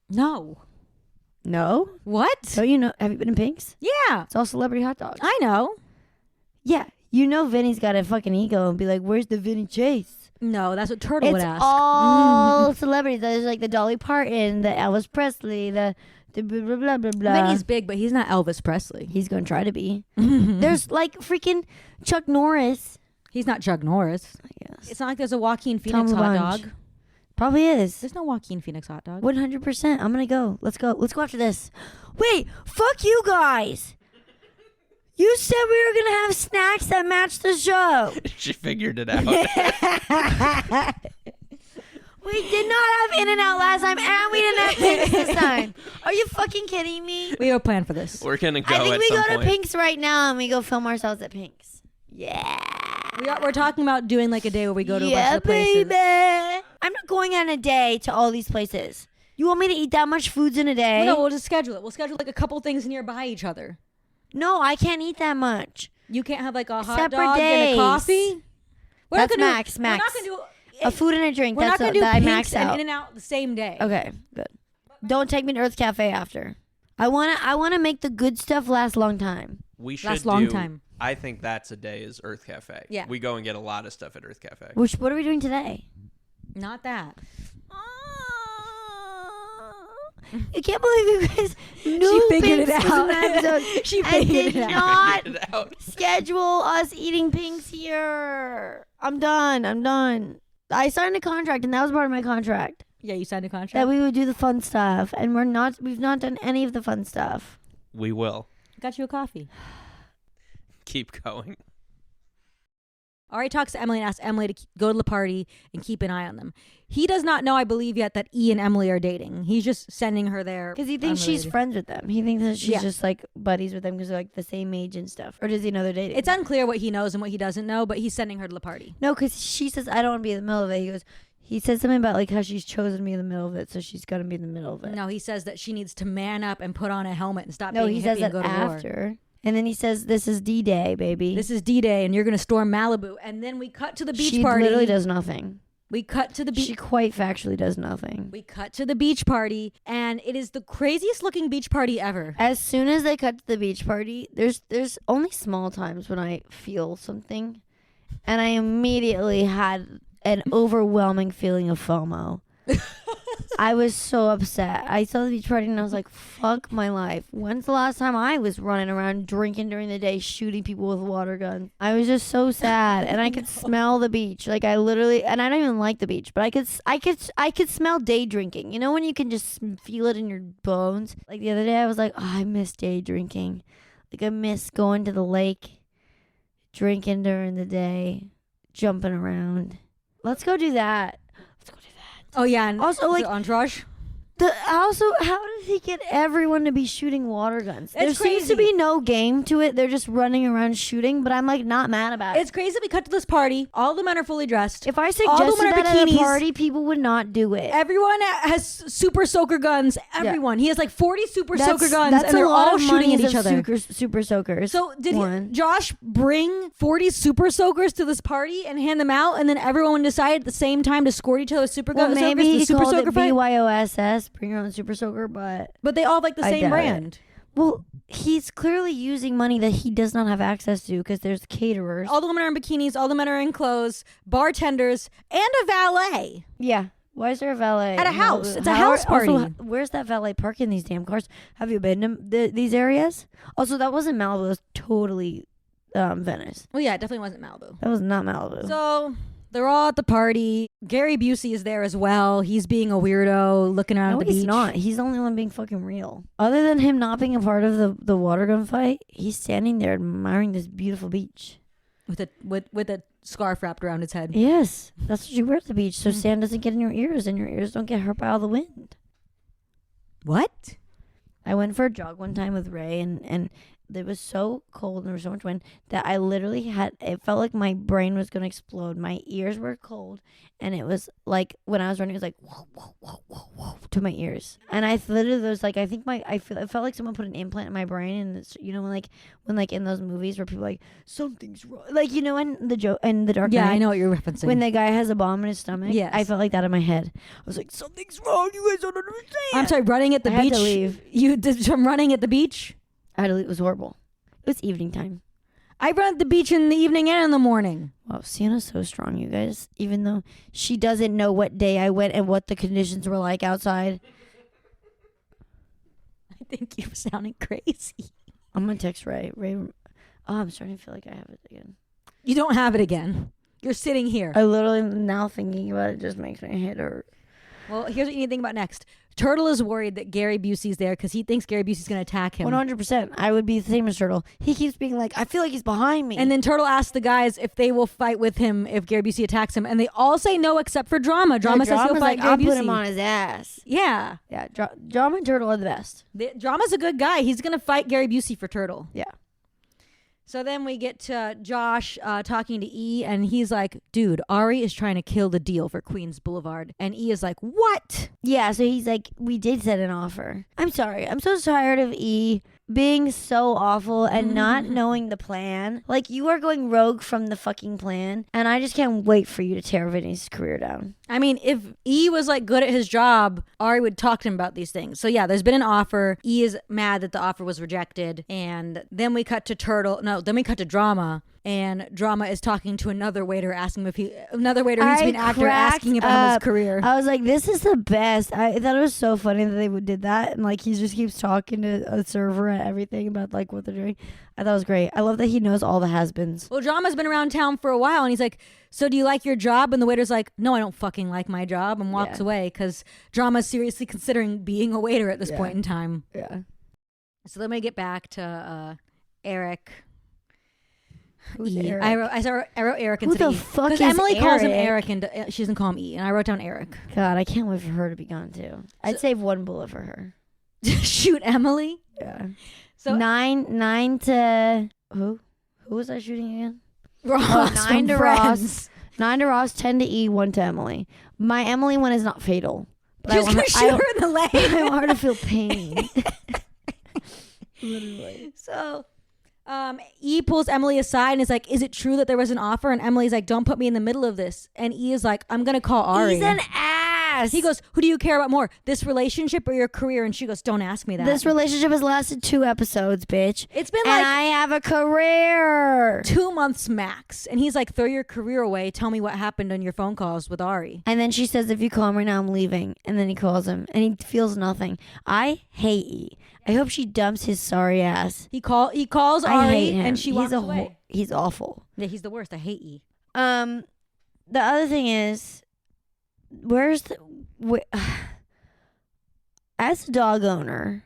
No. No? What? So you know, have you been in Pink's? Yeah. It's all celebrity hot dogs. I know. Yeah. You know Vinny's got a fucking ego and be like, where's the Vinny Chase? No, that's what Turtle would ask. It's all celebrities. There's like the Dolly Parton, the Elvis Presley, the blah, blah, blah, blah, blah. Vinny's big, but he's not Elvis Presley. He's going to try to be. There's like freaking Chuck Norris. He's not Chuck Norris. I guess. It's not like there's a Joaquin Phoenix Tom hot LaBonge. dog. Probably is. There's no Joaquin Phoenix hot dog. 100%. I'm going to go. Let's go. Let's go after this. Wait, fuck you guys. You said we were going to have snacks that match the show. She figured it out. We did not have In-N-Out last time, and we didn't have Pink's this time. Are you fucking kidding me? We have a plan for this. We're going to go I think at we some go to point. Pink's right now, and we go film ourselves at Pink's. Yeah. We're talking about doing like a day where we go to a bunch of the places. Baby. I'm not going on a day to all these places. You want me to eat that much foods in a day? No, we'll just schedule it. We'll schedule like a couple things nearby each other. No, I can't eat that much. You can't have like a hot Separate dog and days. a coffee? That's max. We're not going to do A food and a drink. We're That's not going to do that I Pink's max and out. In-N-Out the same day. Okay, good. Don't take me to Earth Cafe after. I wanna make the good stuff last a long time. We should Last long time. I think that's a day is Earth Cafe. Yeah. We go and get a lot of stuff at Earth Cafe. What are we doing today? Not that. You can't believe you guys knew figured it Pink's was out. an episode She and figured did it out. not Figured it out. schedule us eating Pink's here. I'm done. I signed a contract, and that was part of my contract. Yeah, you signed a contract. That we would do the fun stuff, and we've not done any of the fun stuff. We will. Got you a coffee. Keep going. Ari talks to Emily and asks Emily to go to the party and keep an eye on them. He does not know, I believe, yet that E and Emily are dating. He's just sending her there. Because he thinks she's friends with them. He thinks that she's just like buddies with them because they're like the same age and stuff. Or does he know they're dating? It's unclear what he knows and what he doesn't know, but he's sending her to the party. No, because she says, I don't want to be in the middle of it. He said something about like how she's chosen to be in the middle of it, so she's got to be in the middle of it. No, he says that she needs to man up and put on a helmet and stop No, being he a says hippie and that go to war. after. And then he says, this is D-Day, baby. This is D-Day and you're going to storm Malibu. And then we cut to the beach she party. literally does nothing. We cut to the beach. She quite factually does nothing. We cut to the beach party, and it is the craziest looking beach party ever. As soon as they cut to the beach party, there's only small times when I feel something, and I immediately had an overwhelming feeling of FOMO. I was so upset. I saw the beach party and I was like, fuck my life. When's the last time I was running around drinking during the day, shooting people with water guns? I was just so sad, and I could smell the beach. Like, I literally, and I don't even like the beach, but I could smell day drinking. You know when you can just feel it in your bones? Like the other day I was like, oh, I miss day drinking. Like, I miss going to the lake, drinking during the day, jumping around. Let's go do that. Oh yeah, and also like Entourage. How does he get everyone to be shooting water guns? There seems crazy. to be no game to it. They're just running around shooting, but I'm like not mad about it. It's crazy. We cut to this party. All the men are fully dressed. If I All suggested the men are that at a bikinis. party, people would not do it. Everyone has super soaker guns. Everyone. He has like 40 super soaker guns, That's and they're a lot all of shooting at monies each of other. Super soakers. So did Josh bring 40 super soakers to this party and hand them out, and then everyone decided at the same time to score each other with super well, guns? maybe he super called soaker it fight? BYOSS, bring your own super soaker, but They all have like the I same doubt brand. well, he's clearly using money that he does not have access to because there's caterers. All the women are in bikinis. All the men are in clothes. Bartenders and a valet. Yeah. Why is there a valet At a in house. Malibu? It's a house party. Also, where's that valet parking these damn cars? Have you been to these areas? Also, that wasn't Malibu. It was totally Venice. Well, yeah, it definitely wasn't Malibu. That was not Malibu. So they're all at the party. Gary Busey is there as well. He's being a weirdo, looking around no, at the he's beach. not. He's the only one being fucking real. Other than him not being a part of the water gun fight, he's standing there admiring this beautiful beach. With a scarf wrapped around his head. Yes, that's what you wear at the beach, so sand doesn't get in your ears and your ears don't get hurt by all the wind. What? I went for a jog one time with Ray, and it was so cold and there was so much wind that I literally it felt like my brain was going to explode. My ears were cold, and it was like when I was running, it was like whoa, whoa, whoa, whoa, whoa to my ears. And I literally was like, I think it felt like someone put an implant in my brain, and it's, you know, when in those movies where people are like, something's wrong, like, you know, in the Dark Knight. Yeah, I know what you're referencing. When the guy has a bomb in his stomach, Yes. I felt like that in my head. I was like, something's wrong. You guys don't understand. I'm sorry, running at the I had beach. to leave. You did some running at the beach? I had to leave. It was horrible. It was evening time. I run at the beach in the evening and in the morning. Wow, Siena's so strong, you guys. Even though she doesn't know what day I went and what the conditions were like outside. I think you're sounding crazy. I'm gonna text Ray. Oh, I'm starting to feel like I have it again. You don't have it again. You're sitting here. I literally, now thinking about it just makes my head hurt. Well, here's what you need to think about next. Turtle is worried that Gary Busey's there because he thinks Gary Busey's going to attack him. 100%. I would be the same as Turtle. He keeps being like, I feel like he's behind me. And then Turtle asks the guys if they will fight with him if Gary Busey attacks him. And they all say no except for Drama. Drama says he'll fight like, Gary I'll Busey. put him on his ass. Yeah. Yeah, Drama and Turtle are the best. Drama's a good guy. He's going to fight Gary Busey for Turtle. Yeah. So then we get to Josh talking to E, and he's like, dude, Ari is trying to kill the deal for Queens Boulevard. And E is like, what? Yeah, so he's like, we did set an offer. I'm sorry. I'm so tired of E being so awful and not knowing the plan. Like, you are going rogue from the fucking plan, and I just can't wait for you to tear Vinny's career down. I mean, if E was like good at his job, Ari would talk to him about these things. So yeah, there's been an offer. E is mad that the offer was rejected. And then we cut to then we cut to Drama. And Drama is talking to another waiter, asking him another waiter who's been an actor, asking about his career. I was like, this is the best. I thought it was so funny that they did that. And like, he just keeps talking to a server and everything about like what they're doing. I thought it was great. I love that he knows all the has-beens. Well, Drama's been around town for a while, and he's like, so do you like your job? And the waiter's like, no, I don't fucking like my job, and walks away because Drama's seriously considering being a waiter at this point in time. Yeah. So then we get back to Eric. Who's E. Eric? I wrote Eric Who instead the of E. fuck is Emily calls him Eric? Eric, and she doesn't call him E. And I wrote down Eric. God, I can't wait for her to be gone too. I'd save one bullet for her. Shoot Emily. Yeah. So nine to who? Who was I shooting again? Ross. 9 to Friends. Ross. 9 to Ross. 10 to E. 1 to Emily. My Emily one is not fatal. But Just gonna shoot her in the leg. I want her to feel pain. Literally. So E pulls Emily aside and is like, is it true that there was an offer? And Emily's like, don't put me in the middle of this. And E is like, I'm going to call Ari. He's an ass. He goes, who do you care about more, this relationship or your career? And she goes, don't ask me that. This relationship has lasted 2 episodes, bitch. It's been and like I have a career. 2 months max. And he's like, throw your career away. Tell me what happened on your phone calls with Ari. And then she says, if you call him right now, I'm leaving. And then he calls him and he feels nothing. I hate E. I hope she dumps his sorry ass. He calls I Ari hate him. and she walks away. He's awful. Yeah, he's the worst. I hate E. The other thing is, as a dog owner,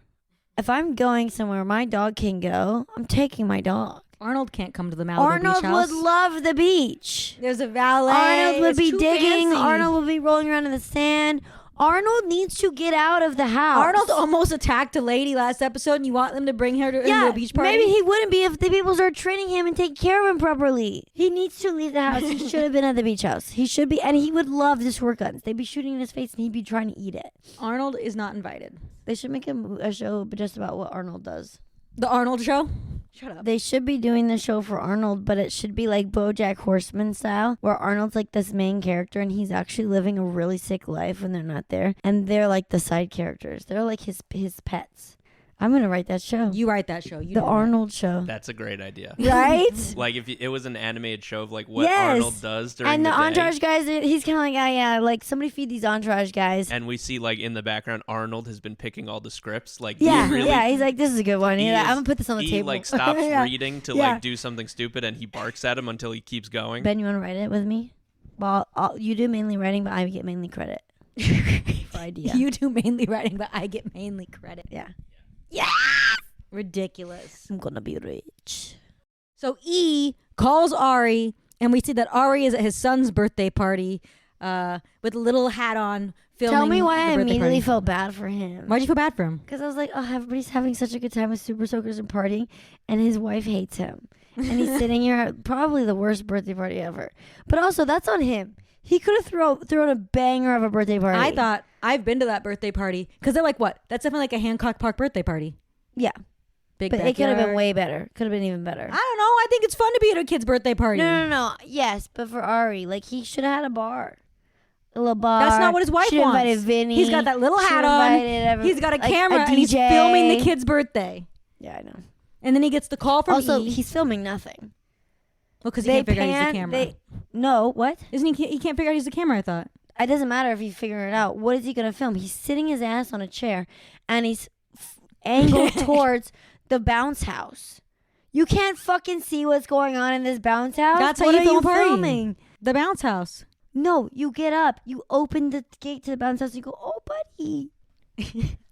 if I'm going somewhere my dog can go, I'm taking my dog. Arnold can't come to the Malibu Arnold beach house. would love the beach. There's a valet. Arnold would It's be too digging. fancy. Arnold would be rolling around in the sand. Arnold needs to get out of the house. Arnold almost attacked a lady last episode, and you want them to bring her into a beach party? Maybe he wouldn't be if the people start training him and take care of him properly. He needs to leave the house. He should have been at the beach house. He should be, and he would love the squirt guns. They'd be shooting in his face, and he'd be trying to eat it. Arnold is not invited. They should make a show just about what Arnold does. The Arnold show? Shut up. They should be doing the show for Arnold, but it should be like BoJack Horseman style, where Arnold's like this main character and he's actually living a really sick life when they're not there, and they're like the side characters. They're like his pets. I'm gonna write that show. You write that show. The Arnold show. That's a great idea. Right? Like if it was an animated show of like what Yes. Arnold does during And the the day. Entourage guys, he's kind of like, oh yeah, like somebody feed these Entourage guys. And we see like in the background, Arnold has been picking all the scripts. Like Yeah, he really, yeah. He's like, this is a good one. he Yeah, is- I'm gonna put this on the he table. like stops Yeah. reading to Yeah. like do something stupid, and he barks at him until he keeps going. Ben, you want to write it with me? Well, you do mainly writing, but I get mainly credit for idea. You do mainly writing, but I get mainly credit. Yeah. Ridiculous. I'm gonna be rich. So E calls Ari, and we see that Ari is at his son's birthday party with a little hat on, filming. Tell me why the I birthday immediately party. felt bad for him. Why'd you feel bad for him? Because I was like, oh, everybody's having such a good time with Super Soakers and partying, and his wife hates him. And he's sitting here at probably the worst birthday party ever. But also, that's on him. He could have thrown a banger of a birthday party. I thought, I've been to that birthday party. Because they're like, what? That's definitely like a Hancock Park birthday party. Yeah. Big But it could have backyard. been way better. Could have been even better. I don't know. I think it's fun to be at a kid's birthday party. No. Yes, but for Ari, like, he should have had a bar. A little bar. That's not what his wife Should've wants. invited Vinny. He's got that little hat Should've on. invited He's got a like, camera and he's DJ. filming the kid's birthday. Yeah, I know. And then he gets the call from Also, E. he's filming nothing. Well, because he can't figure out he's the camera. No, what? Isn't he can't figure out he's the camera, I thought. It doesn't matter if you figure it out. What is he going to film? He's sitting his ass on a chair, and he's angled towards the bounce house. You can't fucking see what's going on in this bounce house. That's how What you are film you a party. filming? The bounce house. No, you get up. You open the gate to the bounce house, and you go, oh, buddy.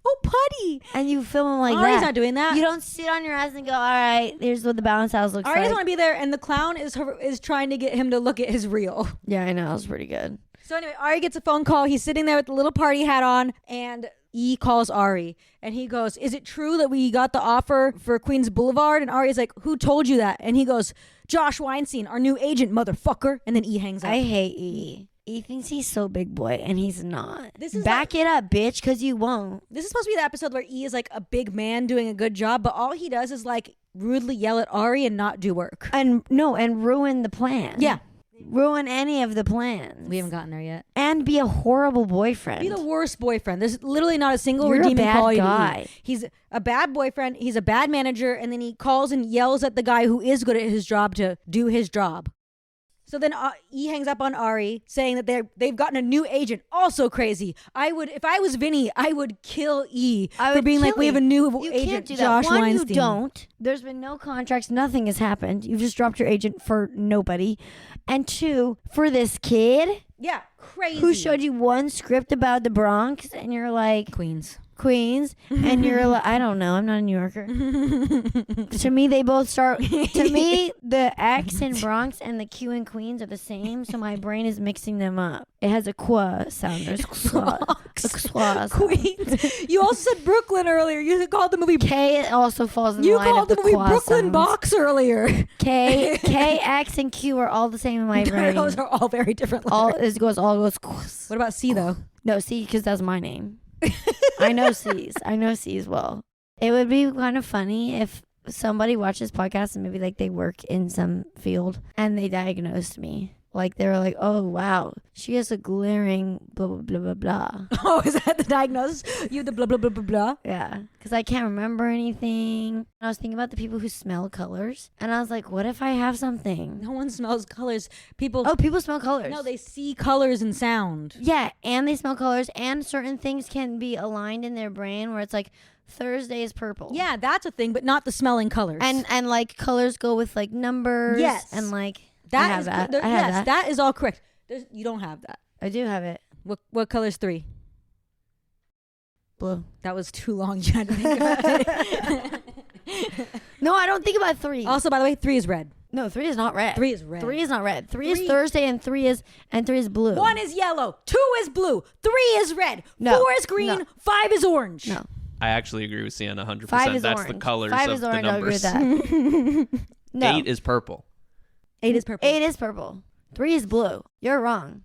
Oh, putty. And you film him like Ari's that. not doing that. You don't sit on your ass and go, all right, here's what the bounce house looks Ari like. doesn't want to be there, and the clown is trying to get him to look at his reel. Yeah, I know. It was pretty good. So anyway, Ari gets a phone call. He's sitting there with the little party hat on, and E calls Ari, and he goes, is it true that we got the offer for Queens Boulevard? And Ari's like, who told you that? And he goes, Josh Weinstein, our new agent, motherfucker. And then E hangs up. I hate E. E thinks he's so big boy, and he's not. This is Back it up, bitch, because you won't. This is supposed to be the episode where E is like a big man doing a good job, but all he does is like rudely yell at Ari and not do work. And ruin the plan. Yeah. Ruin any of the plans. We haven't gotten there yet. And be a horrible boyfriend. Be the worst boyfriend. There's literally not a single You're a redeeming bad quality to guy. E. He's a bad boyfriend. He's a bad manager. And then he calls and yells at the guy who is good at his job to do his job. So then E hangs up on Ari, saying that they've gotten a new agent. Also crazy. If I was Vinny, I would kill E for being like, we have a new You agent, can't do that. Josh One, Weinstein. you don't. There's been no contracts. Nothing has happened. You've just dropped your agent for nobody. And two, for this kid Yeah, crazy. who showed you one script about the Bronx, and you're like, Queens. and you're like, I don't know, I'm not a New Yorker. To me, they both start. To me, the X in Bronx and the Q in Queens are the same, so my brain is mixing them up. It has a qua sound. There's qua. A qua sound. Queens. You also said Brooklyn earlier. You called the movie. K also falls in the You line called of the movie qua Brooklyn sounds. Box earlier. K, X, and Q are all the same in my brain. Those are all very different all letters. it goes. Quas. What about C though? No, C, because that's my name. I know C's. I know C's well. It would be kind of funny if somebody watched this podcast and maybe like they work in some field and they diagnosed me. Like they were like, oh wow, she has a glaring blah blah blah blah blah. Oh, is that the diagnosis? You have the blah blah blah blah blah. Yeah, because I can't remember anything. And I was thinking about the people who smell colors, and I was like, what if I have something? No one smells colors. People Smell colors. No, they see colors and sound. Yeah, and they smell colors, and certain things can be aligned in their brain where it's like Thursday is purple. Yeah, that's a thing, but not the smelling colors. And like colors go with like numbers. Yes, and like. That I have is that. yes, I have that is all correct. You don't have that. I do have it. What color's 3? Blue. That was too long. You had to think about it. No, I don't think about 3. Also, by the way, 3 is red. No, 3 is not red. 3 is red. 3 is not red. 3 is Thursday, and 3 is blue. 1 is yellow. 2 is blue. 3 is red. No, 4 is green. no. 5 is orange. No. I actually agree with Sienna 100%. 5 is That's orange. the colors 5 of is the orange. I agree with numbers. that. No. 8 is purple. 8 is purple. 8 is purple. 3 is blue. You're wrong.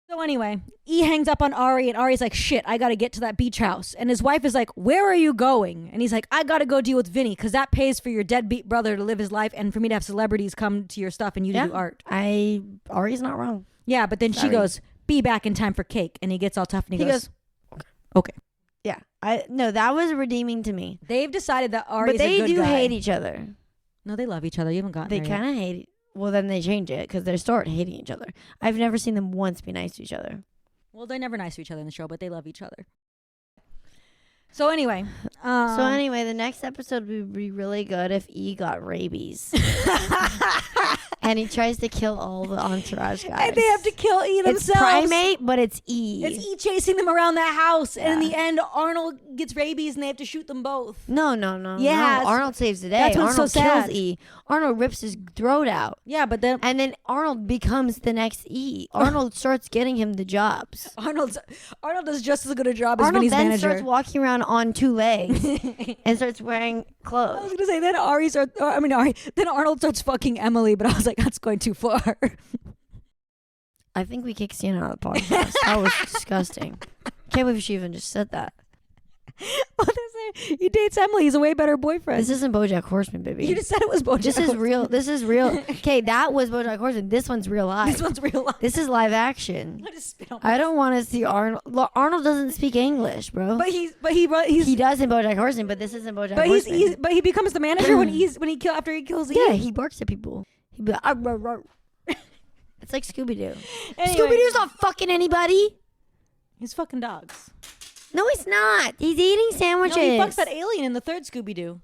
So anyway, E hangs up on Ari, and Ari's like, shit, I gotta get to that beach house. And his wife is like, where are you going? And he's like, I gotta go deal with Vinny, because that pays for your deadbeat brother to live his life and for me to have celebrities come to your stuff and you to do art. Ari's not wrong. Yeah, but then she goes, be back in time for cake. And he gets all tough and he goes, okay. Yeah. No, that was redeeming to me. They've decided that Ari is a But good they do guy. hate each other. No, they love each other. You haven't gotten They there yet. kind of hate. Well, then they change it because they start hating each other. I've never seen them once be nice to each other. Well, they're never nice to each other in the show, but they love each other. So anyway. The next episode would be really good if E got rabies. And he tries to kill all the Entourage guys. And they have to kill E themselves. It's Primate, but it's E. It's E chasing them around that house. Yeah. And in the end, Arnold gets rabies and they have to shoot them both. No. Yeah. No. Arnold saves the day. That's what's Arnold so sad. kills E. Arnold rips his throat out. Yeah, but then... And then Arnold becomes the next E. Arnold starts getting him the jobs. Arnold does just as good a job as Arnold Vinny's then manager. starts walking around on 2 legs and starts wearing clothes. I was gonna say then then Arnold starts fucking Emily, but I was like, that's going too far. I think we kicked Siena out of the podcast. That was disgusting. Can't believe she even just said that. Well, he dates Emily. He's a way better boyfriend. This isn't BoJack Horseman, baby. You just said it was BoJack. This is real. This is real. Okay, that was BoJack Horseman. This one's real life. This one's real life. This is live action. I just spit on I don't want to see Arnold. Arnold doesn't speak English, bro. But he does in BoJack Horseman, but this isn't BoJack Horseman. But he becomes the manager after he kills Eve. Yeah, he barks at people. He'd be like, "Arr, arr, arr." It's like Scooby-Doo. Anyway. Scooby-Doo's not fucking anybody. He's fucking dogs. No, he's not. He's eating sandwiches. No, he fucks that alien in the third Scooby-Doo.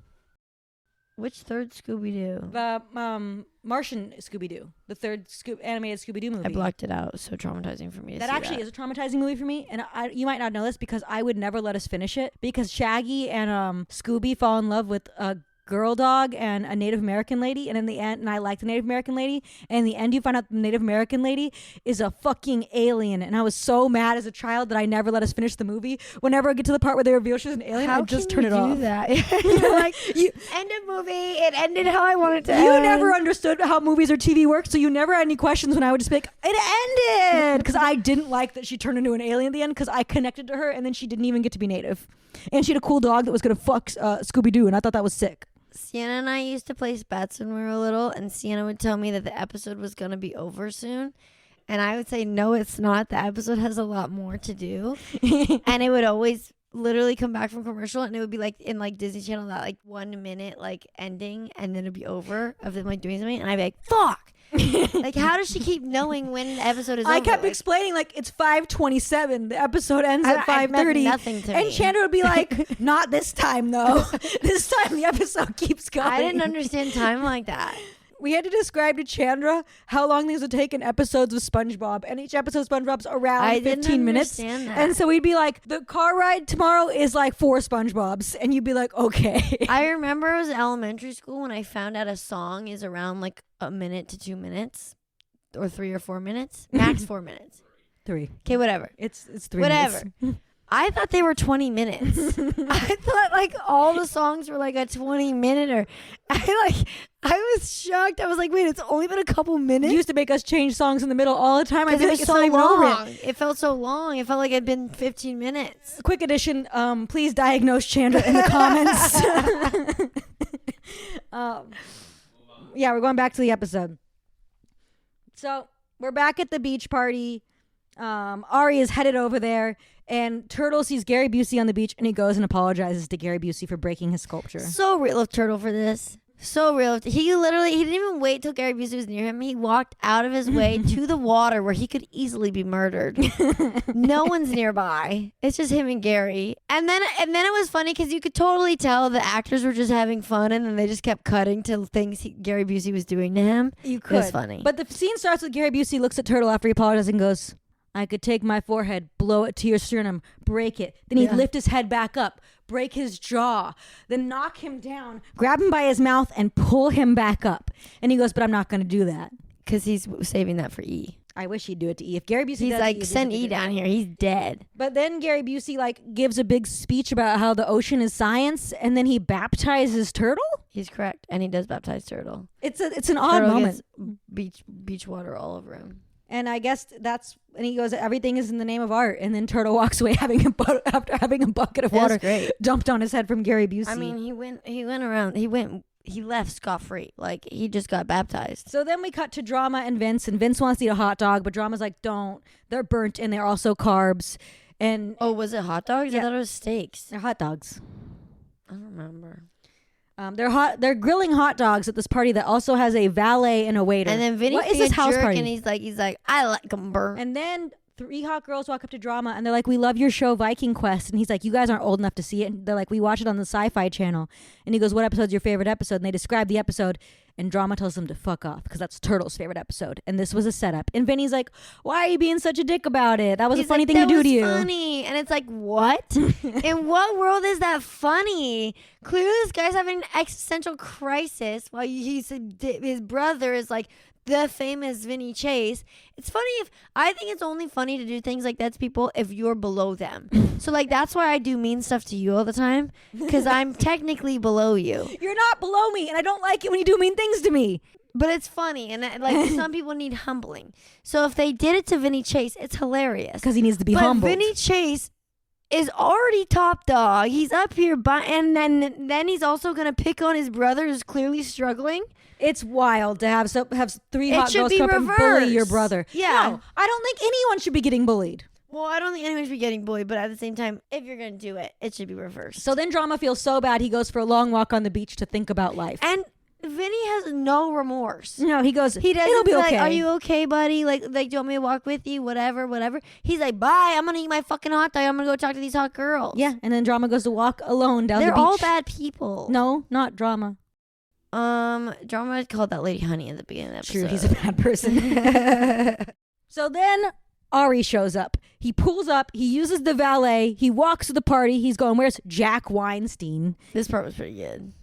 Which third Scooby-Doo? The Martian Scooby-Doo. The third animated Scooby-Doo movie. I blocked it out. So traumatizing for me to that see actually that. is a traumatizing movie for me. And you might not know this because I would never let us finish it. Because Shaggy and Scooby fall in love with a girl dog and a Native American lady, and in the end, and I like the Native American lady, and in the end you find out the Native American lady is a fucking alien, and I was so mad as a child that I never let us finish the movie. Whenever I get to the part where they reveal she's an alien, I just turn it off. How can you do that? You're like, end of movie, it ended how I wanted to You end. never understood how movies or TV work, so you never had any questions when I would just be like, it ended! Because I didn't like that she turned into an alien at the end, because I connected to her, and then she didn't even get to be native. And she had a cool dog that was going to fuck Scooby-Doo, and I thought that was sick. Sienna and I used to place bets when we were little, and Sienna would tell me that the episode was going to be over soon. And I would say, no, it's not. The episode has a lot more to do. And it would always literally come back from commercial, and it would be like in like Disney Channel, that like 1 minute like ending, and then it'd be over of them like doing something. And I'd be like, fuck. Like, how does she keep knowing when the episode is over? I kept explaining, like, it's 5:27. The episode ends at 5:30. Nothing to me. And Chandra would be like, not this time, though. This time the episode keeps going. I didn't understand time like that. We had to describe to Chandra how long these would take in episodes of SpongeBob, and each episode of SpongeBob's around 15 minutes. That. And so we'd be like, the car ride tomorrow is like 4 SpongeBobs, and you'd be like, okay. I remember it was elementary school when I found out a song is around like a minute to 2 minutes, or 3 or 4 minutes, max 4 minutes. 3. Okay, whatever. It's 3 whatever. minutes. I thought they were 20 minutes. I thought like all the songs were like a 20-minute, or I was shocked. I was like, wait, it's only been a couple minutes? You used to make us change songs in the middle all the time. I It think was it's so not even over long. it. It felt so long. It felt like it'd been 15 minutes. Quick addition, please diagnose Chandra in the comments. Yeah, we're going back to the episode. So we're back at the beach party. Ari is headed over there, and Turtle sees Gary Busey on the beach, and he goes and apologizes to Gary Busey for breaking his sculpture. So real of Turtle for this. So real. He didn't even wait till Gary Busey was near him. He walked out of his way to the water where he could easily be murdered. No one's nearby. It's just him and Gary. And then it was funny because you could totally tell the actors were just having fun, and then they just kept cutting to things Gary Busey was doing to him. You could. It was funny. But the scene starts with Gary Busey looks at Turtle after he apologizes and goes, I could take my forehead, blow it to your sternum, break it. Then he'd lift his head back up, break his jaw, then knock him down, grab him by his mouth, and pull him back up. And he goes, but I'm not going to do that. Because he's saving that for E. I wish he'd do it to E. If Gary Busey he's does like, it, send E down here. He's dead. But then Gary Busey gives a big speech about how the ocean is science, and then he baptizes Turtle? He's correct. And he does baptize Turtle. It's an odd moment. Beach water all over him. And I guess and he goes, everything is in the name of art. And then Turtle walks away after having a bucket of water dumped on his head from Gary Busey. I mean, he left scot-free. Like, he just got baptized. So then we cut to Drama and Vince wants to eat a hot dog, but Drama's like, don't. They're burnt and they're also carbs. And oh, was it hot dogs? Yeah. I thought it was steaks. They're hot dogs. I don't remember. They're grilling hot dogs at this party that also has a valet and a waiter. And then Vinny's what is this house party? And he's like, I like them burnt. And then 3 hot girls walk up to Drama and they're like, we love your show Viking Quest. And he's like, you guys aren't old enough to see it. And they're like, we watch it on the Sci-Fi Channel. And he goes, what episode's your favorite episode? And they describe the episode. And Drama tells them to fuck off because that's Turtle's favorite episode. And this was a setup. And Vinny's like, why are you being such a dick about it? That was a funny thing to do to you. That was funny. And it's like, what? In what world is that funny? Clearly this guy's having an existential crisis while his brother is like the famous Vinny Chase. It's funny I think it's only funny to do things like that to people if you're below them. So like that's why I do mean stuff to you all the time, because I'm technically below you. You're not below me, and I don't like it when you do mean things to me. But it's funny, and like some people need humbling. So if they did it to Vinny Chase, it's hilarious because he needs to be humbled. Vinny Chase is already top dog. He's up here, and then he's also gonna pick on his brother who's clearly struggling. It's wild to have 3 hot girls come up and bully reversed. your brother. Yeah. No, I don't think anyone should be getting bullied. Well, I don't think anyone should be getting bullied, but at the same time, if you're going to do it, it should be reversed. So then Drama feels so bad, he goes for a long walk on the beach to think about life. And Vinny has no remorse. No, he goes, he doesn't it'll be okay. Like, are you okay, buddy? Like, do you want me to walk with you? Whatever. He's like, bye, I'm going to eat my fucking hot dog. I'm going to go talk to these hot girls. Yeah, and then Drama goes to walk alone down the beach. They're all bad people. No, not Drama. Drama called that lady honey at the beginning of the episode. True, he's a bad person. So then Ari shows up. He pulls up. He uses the valet. He walks to the party. He's going, where's Jack Weinstein? This part was pretty good.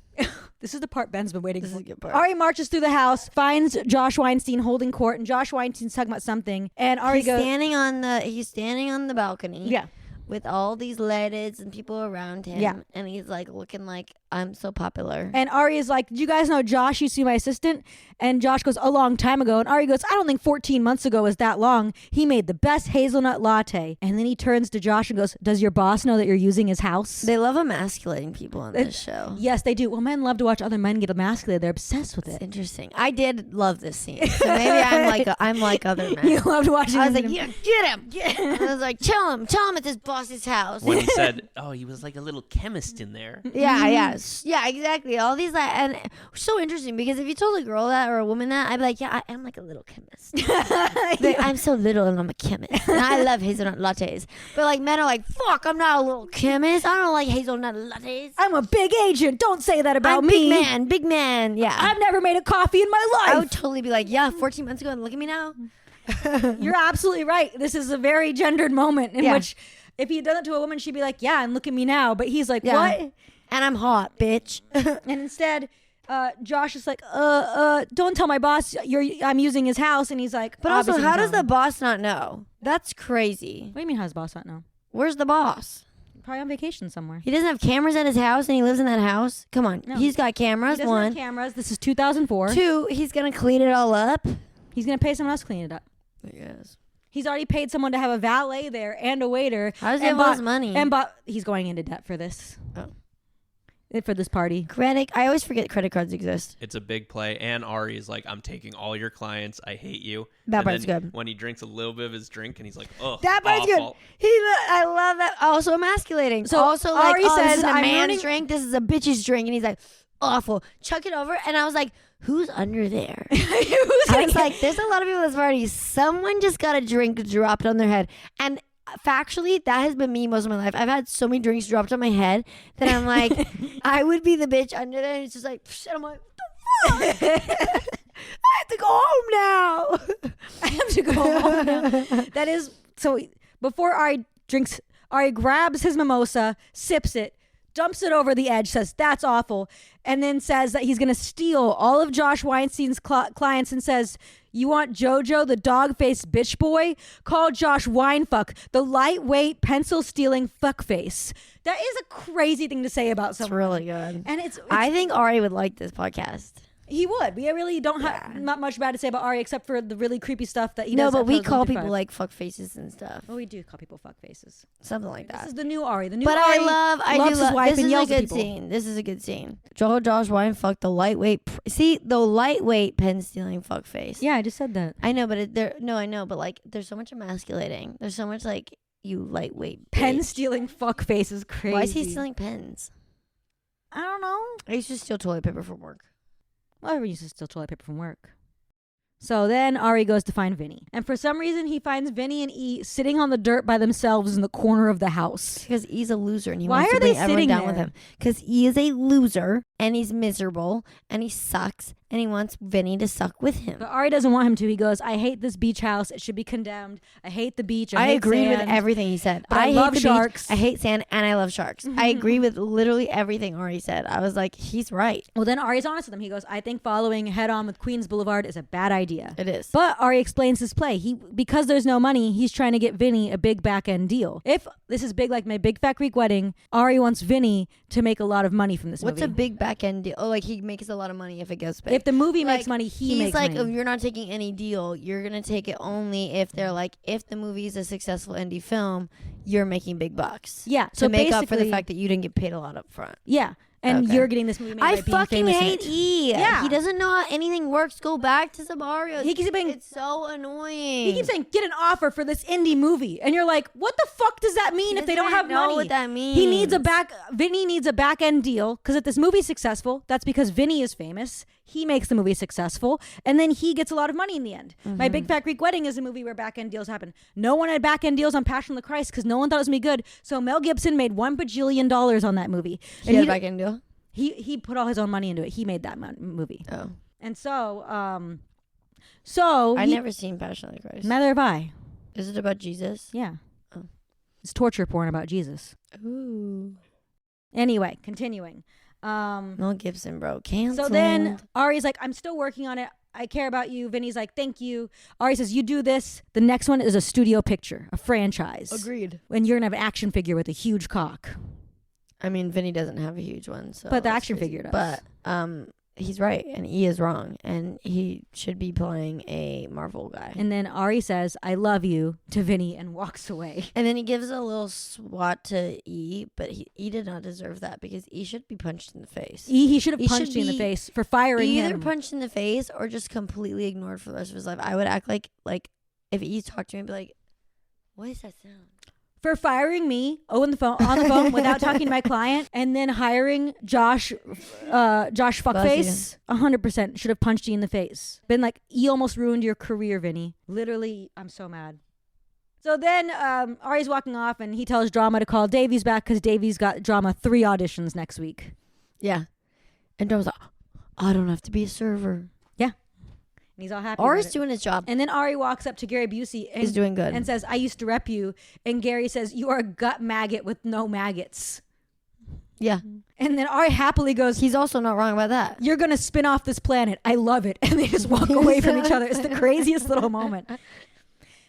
This is the part Ben's been waiting for. This is a good part. Ari marches through the house, finds Josh Weinstein holding court, and Josh Weinstein's talking about something. And Ari he's standing on the balcony. Yeah. With all these ladies and people around him. Yeah. And he's like looking like, I'm so popular. And Ari is like, did you guys know Josh used to be my assistant? And Josh goes, a long time ago. And Ari goes, I don't think 14 months ago was that long. He made the best hazelnut latte. And then he turns to Josh and goes, does your boss know that you're using his house? They love emasculating people on this show. Yes, they do. Well, men love to watch other men get emasculated. They're obsessed with it. It's interesting. I did love this scene. So maybe I'm like other men. You loved watching I was like, yeah, get him. I was like, tell him at this boss's house. When he said, oh, he was like a little chemist in there. Yeah, exactly. All these and so interesting because if you told a girl that or a woman that, I'd be like, yeah, I am like a little chemist. Like, I'm so little and I'm a chemist. And I love hazelnut lattes. But like men are like, fuck, I'm not a little chemist. I don't like hazelnut lattes. I'm a big agent. Don't say that about me. Big man. Yeah. I've never made a coffee in my life. I would totally be like, yeah, 14 months ago and look at me now. You're absolutely right. This is a very gendered moment in which if he done it to a woman, she'd be like, yeah, and look at me now. But he's like, what? And I'm hot, bitch. And instead, Josh is like, don't tell my boss I'm using his house. And he's like, but also, how does the boss not know? That's crazy. What do you mean, how does the boss not know? Where's the boss? Probably on vacation somewhere. He doesn't have cameras at his house and he lives in that house? Come on. No. He's got cameras, he doesn't have cameras. This is 2004. 2, he's going to clean it all up. He's going to pay someone else to clean it up. Yes. He's already paid someone to have a valet there and a waiter. How does he have all his money? He's going into debt for this. Oh. for this party. I always forget credit cards exist. It's a big play. And Ari is like, I'm taking all your clients. I hate you. That and part's then good. When he drinks a little bit of his drink and he's like, oh, That part's good. I love that. Also emasculating. So also like, Ari this says, is a I'm man's ruining- drink. This is a bitch's drink. And he's like, awful. Chuck it over. And I was like, who's under there? I was like, there's a lot of people at this party. Someone just got a drink dropped on their head. And factually, that has been me most of my life. I've had so many drinks dropped on my head that I'm like, I would be the bitch under there. And it's just like, shit. I'm like, what the fuck? I have to go home now. I have to go home now. That is, so before Ari drinks, Ari grabs his mimosa, sips it, dumps it over the edge, says, that's awful, and then says that he's going to steal all of Josh Weinstein's clients and says, you want JoJo, the dog-faced bitch boy? Call Josh Winefuck, the lightweight, pencil-stealing fuckface. That is a crazy thing to say about It's someone. really good. And it's I think Ari would like this podcast. he would. We really don't have not much bad to say about Ari except for the really creepy stuff that he does. No, but we episodes call 1 through people 5. like fuck faces and stuff. Oh, we do call people fuck faces. Something like that. This is the new Ari. The new But Ari I loves do his love wife this and is a yells at good people. scene. This is a good scene. Josh Weinfuck, the lightweight. See, the lightweight pen stealing fuck face. Yeah, I just said that. I know, but I know, but like, there's so much emasculating. There's so much like, you lightweight Pen bitch. stealing fuck face is crazy. Why is he stealing pens? I don't know. I used to steal toilet paper from work. Well, everyone used to steal toilet paper from work. So then Ari goes to find Vinny. And for some reason, he finds Vinny and E sitting on the dirt by themselves in the corner of the house. Because E's a loser and he Why wants to are they bring everyone sitting down with there? him. Because E is a loser and he's miserable and he sucks and he wants Vinny to suck with him. But Ari doesn't want him to. He goes, I hate this beach house. It should be condemned. I hate the beach. I hate agreed with sand. everything he said. But I hate love the beach, sharks. I hate sand and I love sharks. I agree with literally everything Ari said. I was like, he's right. Well, then Ari's honest with him. He goes, I think following head on with Queens Boulevard is a bad idea. It is. But Ari explains his play. Because there's no money, he's trying to get Vinny a big back end deal. If this is big like my Big Fat Greek Wedding, Ari wants Vinny to make a lot of money from this What's movie. a big back end deal? Oh, like he makes a lot of money if it goes big. If the movie Like, makes money, he he's makes like, money. oh, you're not taking any deal. You're gonna take it only if they're like, if the movie is a successful indie film, you're making big bucks. Yeah, To so make up for the basically- fact that you didn't get paid a lot up front. Yeah, and Okay. you're getting this movie made I by being fucking famous in hate it. E. Yeah. He doesn't know how anything works. Go back to Samario. He keeps saying- It's so annoying. He keeps saying, get an offer for this indie movie. And you're like, what the fuck does that mean if they don't have know money? what that means. He needs Vinny needs a back end deal because if this movie's successful, that's because Vinny is famous. He makes the movie successful, and then he gets a lot of money in the end. My Big Fat Greek Wedding is a movie where back end deals happen. No one had back end deals on Passion of the Christ because no one thought it was gonna be good. So Mel Gibson made $1 bajillion on that movie. He had a back end deal. He put all his own money into it. He made that movie. Oh, And so I never seen Passion of the Christ. Neither have I. Is it about Jesus? Yeah. Oh. It's torture porn about Jesus. Ooh. Anyway, continuing. Mel Gibson, bro. Canceled. So then Ari's like, I'm still working on it. I care about you. Vinny's like, thank you. Ari says, you do this. The next one is a studio picture, a franchise. Agreed. When you're going to have an action figure with a huge cock. I mean, Vinny doesn't have a huge one, so But the that's action crazy. figure does. But he's right, and E is wrong, and he should be playing a Marvel guy. And then Ari says, I love you to Vinny and walks away. And then he gives a little swat to E, but E did not deserve that because E should be punched in the face. He should have He punched should you in the be face for firing Either him. punched in the face or just completely ignored for the rest of his life. I would act like if E talked to me, I'd be like, what is that sound? For firing me on the phone without talking to my client, and then hiring Josh Fuckface, 100% should have punched you in the face. Been like, you almost ruined your career, Vinny. Literally, I'm so mad. So then Ari's walking off, and he tells Drama to call Davies back because Davies got Drama 3 auditions next week. Yeah. And Drama's like, I don't have to be a server. And he's all happy. Ari's about it. doing his job. And then Ari walks up to Gary Busey He's doing good. and says, I used to rep you. And Gary says, you are a gut maggot with no maggots. Yeah. And then Ari happily goes, He's also not wrong about that. you're going to spin off this planet. I love it. And they just walk away from each other. It's the craziest little moment.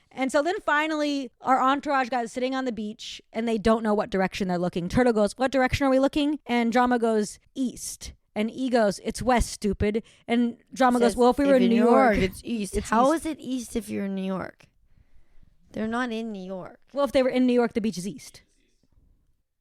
And so then finally, our entourage guys sitting on the beach and they don't know what direction they're looking. Turtle goes, what direction are we looking? And Drama goes, east. And E goes, it's west, stupid. And Drama goes, well, if we were in New York. it's east. It's How east. is it east if you're in New York? They're not in New York. Well, if they were in New York, the beach is east.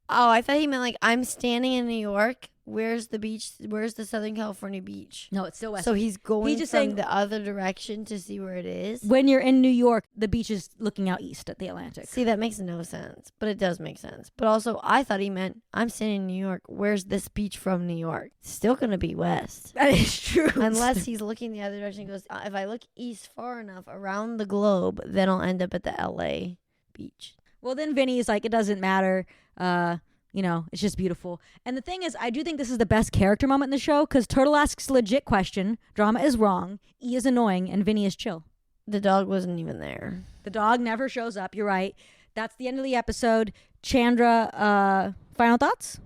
Oh, I thought he meant like I'm standing in New York, where's the beach? Where's the Southern California beach? No, it's still west. So he's going just from saying the other direction to see where it is. when you're in New York, the beach is looking out east at the Atlantic. See, that makes no sense, but it does make sense. But also, I thought he meant, I'm sitting in New York. Where's this beach from New York? It's still going to be west. That is true. Unless he's looking the other direction and goes, if I look east far enough around the globe, then I'll end up at the LA beach. Well, then Vinny's like, it doesn't matter. It's just beautiful. And the thing is, I do think this is the best character moment in the show because Turtle asks a legit question. Drama is wrong. E is annoying. And Vinny is chill. The dog wasn't even there. The dog never shows up. You're right. That's the end of the episode. Chandra, final thoughts?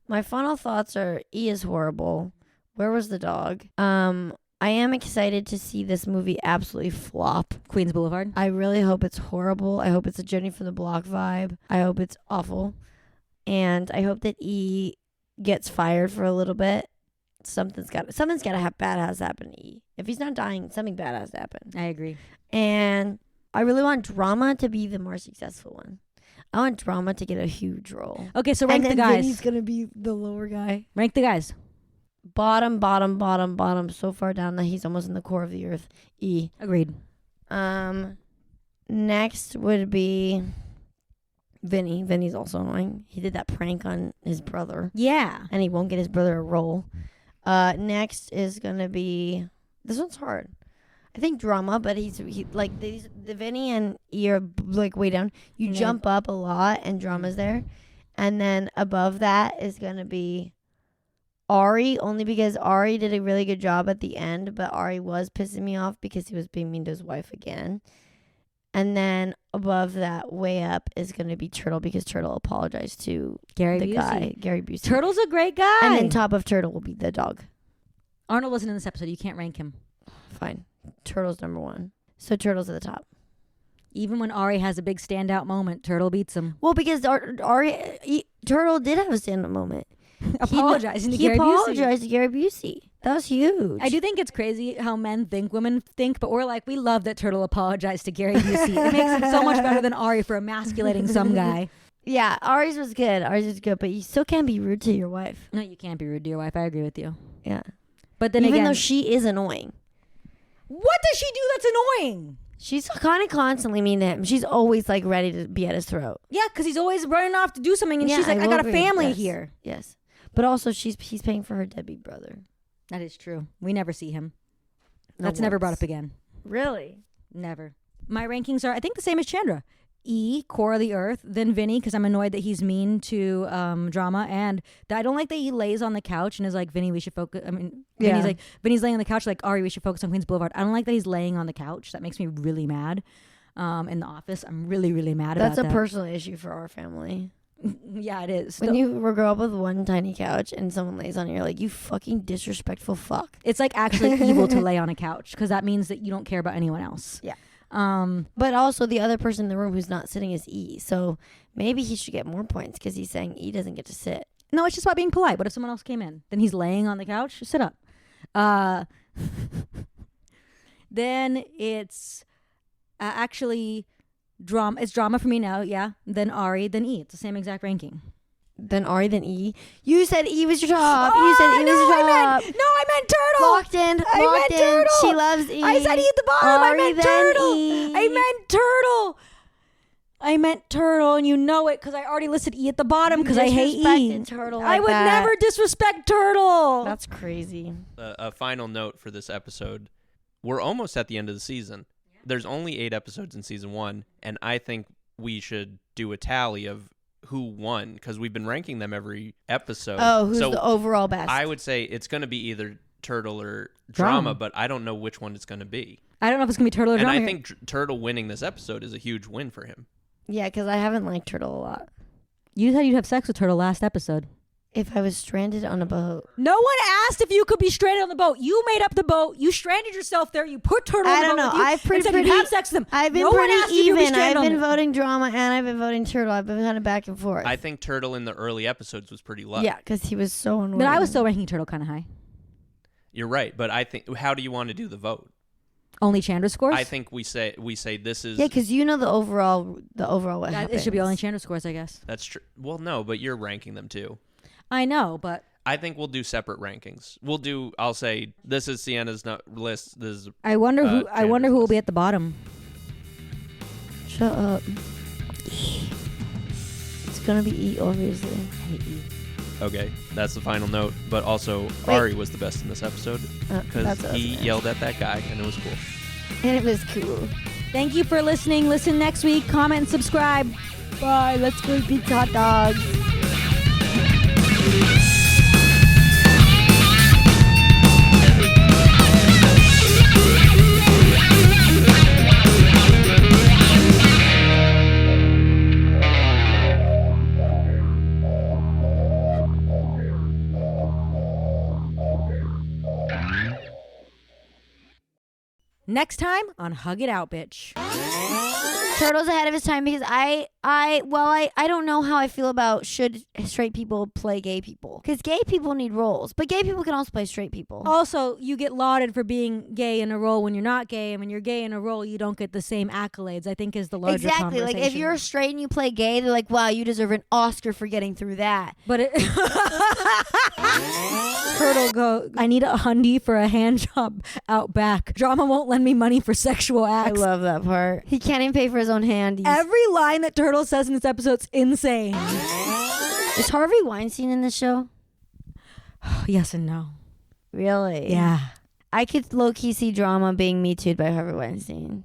My final thoughts are E is horrible. Where was the dog? I am excited to see this movie absolutely flop. Queens Boulevard. I really hope it's horrible. I hope it's a Journey from the Block vibe. I hope it's awful. And I hope that E gets fired for a little bit. Something's got to have bad has to happen to E. If he's not dying, something bad has to happen. I agree. And I really want Drama to be the more successful one. I want Drama to get a huge role. Okay, so rank the guys. He's going to be the lower guy. Rank the guys. Bottom, so far down that he's almost in the core of the earth. E. Agreed. Next would be Vinny. Vinny's also annoying. He did that prank on his brother. Yeah. And he won't get his brother a role. Next is gonna be, this one's hard. I think Drama, but he like the Vinny and E are like way down. You jump up a lot and Drama's there. And then above that is gonna be Ari, only because Ari did a really good job at the end, but Ari was pissing me off because he was being mean to his wife again. And then above that, way up, is going to be Turtle because Turtle apologized to Gary the Busey. guy, Gary Busey. Turtle's a great guy. And then top of Turtle will be the dog. Arnold wasn't in this episode. You can't rank him. Fine. Turtle's number one. So Turtle's at the top. Even when Ari has a big standout moment, Turtle beats him. Well, because Turtle did have a standout moment. Apologizing to he Gary Busey. apologized to Gary Busey. That was huge. I do think it's crazy how men think women think, but we're like, we love that Turtle apologized to Gary Busey. It makes it so much better than Ari for emasculating some guy. Yeah, Ari's was good. But you still can't be rude to your wife. No, you can't be rude to your wife. I agree with you. Yeah. But then even though she is annoying. What does she do that's annoying? She's kind of constantly mean to him. She's always like ready to be at his throat. Yeah, because he's always running off to do something, and she's like, I got a family here. Yes. But also, he's paying for her deadbeat brother. That is true. We never see him. No, That's never brought up again. Really? Never. My rankings are, I think, the same as Chandra. E, core of the earth, then Vinny, because I'm annoyed that he's mean to Drama, and I don't like that he lays on the couch and is like, Vinny, we should focus. I mean, Vinny's laying on the couch like, Ari, we should focus on Queens Boulevard. I don't like that he's laying on the couch. That makes me really mad. In the office, I'm really, really mad about that. That's a personal issue for our family. Yeah, it is. When you grow up with one tiny couch and someone lays on it, you're like, you fucking disrespectful fuck. It's like actually evil to lay on a couch because that means that you don't care about anyone else. Yeah. But also the other person in the room who's not sitting is E. So maybe he should get more points because he's saying E doesn't get to sit. No, it's just about being polite. What if someone else came in? Then he's laying on the couch. Sit up. Then it's actually drama. It's Drama for me now. Yeah. Then Ari. Then E. It's the same exact ranking. Then Ari. Then E. You said E was your top. You said E was your top. I meant Turtle. Locked in. I meant Turtle. She loves E. I said E at the bottom. Ari, I meant Turtle. E. I meant Turtle, and you know it because I already listed E at the bottom because I hate E. Turtle I would never disrespect Turtle. That's crazy. A final note for this episode. We're almost at the end of the season. There's only 8 episodes in season 1, and I think we should do a tally of who won because we've been ranking them every episode. Oh, who's the overall best? I would say it's going to be either Turtle or Drama, but I don't know which one it's going to be. I don't know if it's going to be Turtle or Drama. And I think Turtle winning this episode is a huge win for him. Yeah, because I haven't liked Turtle a lot. You said you'd have sex with Turtle last episode. If I was stranded on a boat. No one asked if you could be stranded on the boat. You made up the boat. You stranded yourself there. You put Turtle on the boat with you. I've been pretty, have sex with them. I've been pretty even. I've been voting Drama and I've been voting Turtle. I've been kind of back and forth. I think Turtle in the early episodes was pretty low. Yeah, because he was so annoying. But I was still ranking Turtle kind of high. You're right, but I think how do you want to do the vote? Only Chandra scores? I think we say this is... Yeah, because you know the overall what happened. It should be only Chandra scores, I guess. That's true. Well, no, but you're ranking them too. I know, but I think we'll do separate rankings. I'll say this is Siena's list. This is I wonder who Chandra's will list. be at the bottom. Shut up. It's gonna be E, obviously. I hate E. Okay, that's the final note. But also, Wait. Ari was the best in this episode because that's what I was he gonna yelled at that guy, and it was cool. And it was cool. Thank you for listening. Listen next week. Comment and subscribe. Bye. Let's go eat pizza hot dogs. Next time on Hug It Out, Bitch. Turtle's ahead of his time because I don't know how I feel about should straight people play gay people, because gay people need roles, but gay people can also play straight people. Also, you get lauded for being gay in a role when you're not gay, and when you're gay in a role, you don't get the same accolades, I think is the larger Exactly. Like if you're straight and you play gay, they're like, wow, you deserve an Oscar for getting through that. But Turtle go, I need a hundy for a hand job out back. Drama won't lend me money for sexual I acts. love that part. He can't even pay for his own handies. Every line that Turtle says in this episode's insane. Is Harvey Weinstein in this show? Yes and no. Really? Yeah. I could low-key see Drama being Me Too'd by Harvey Weinstein.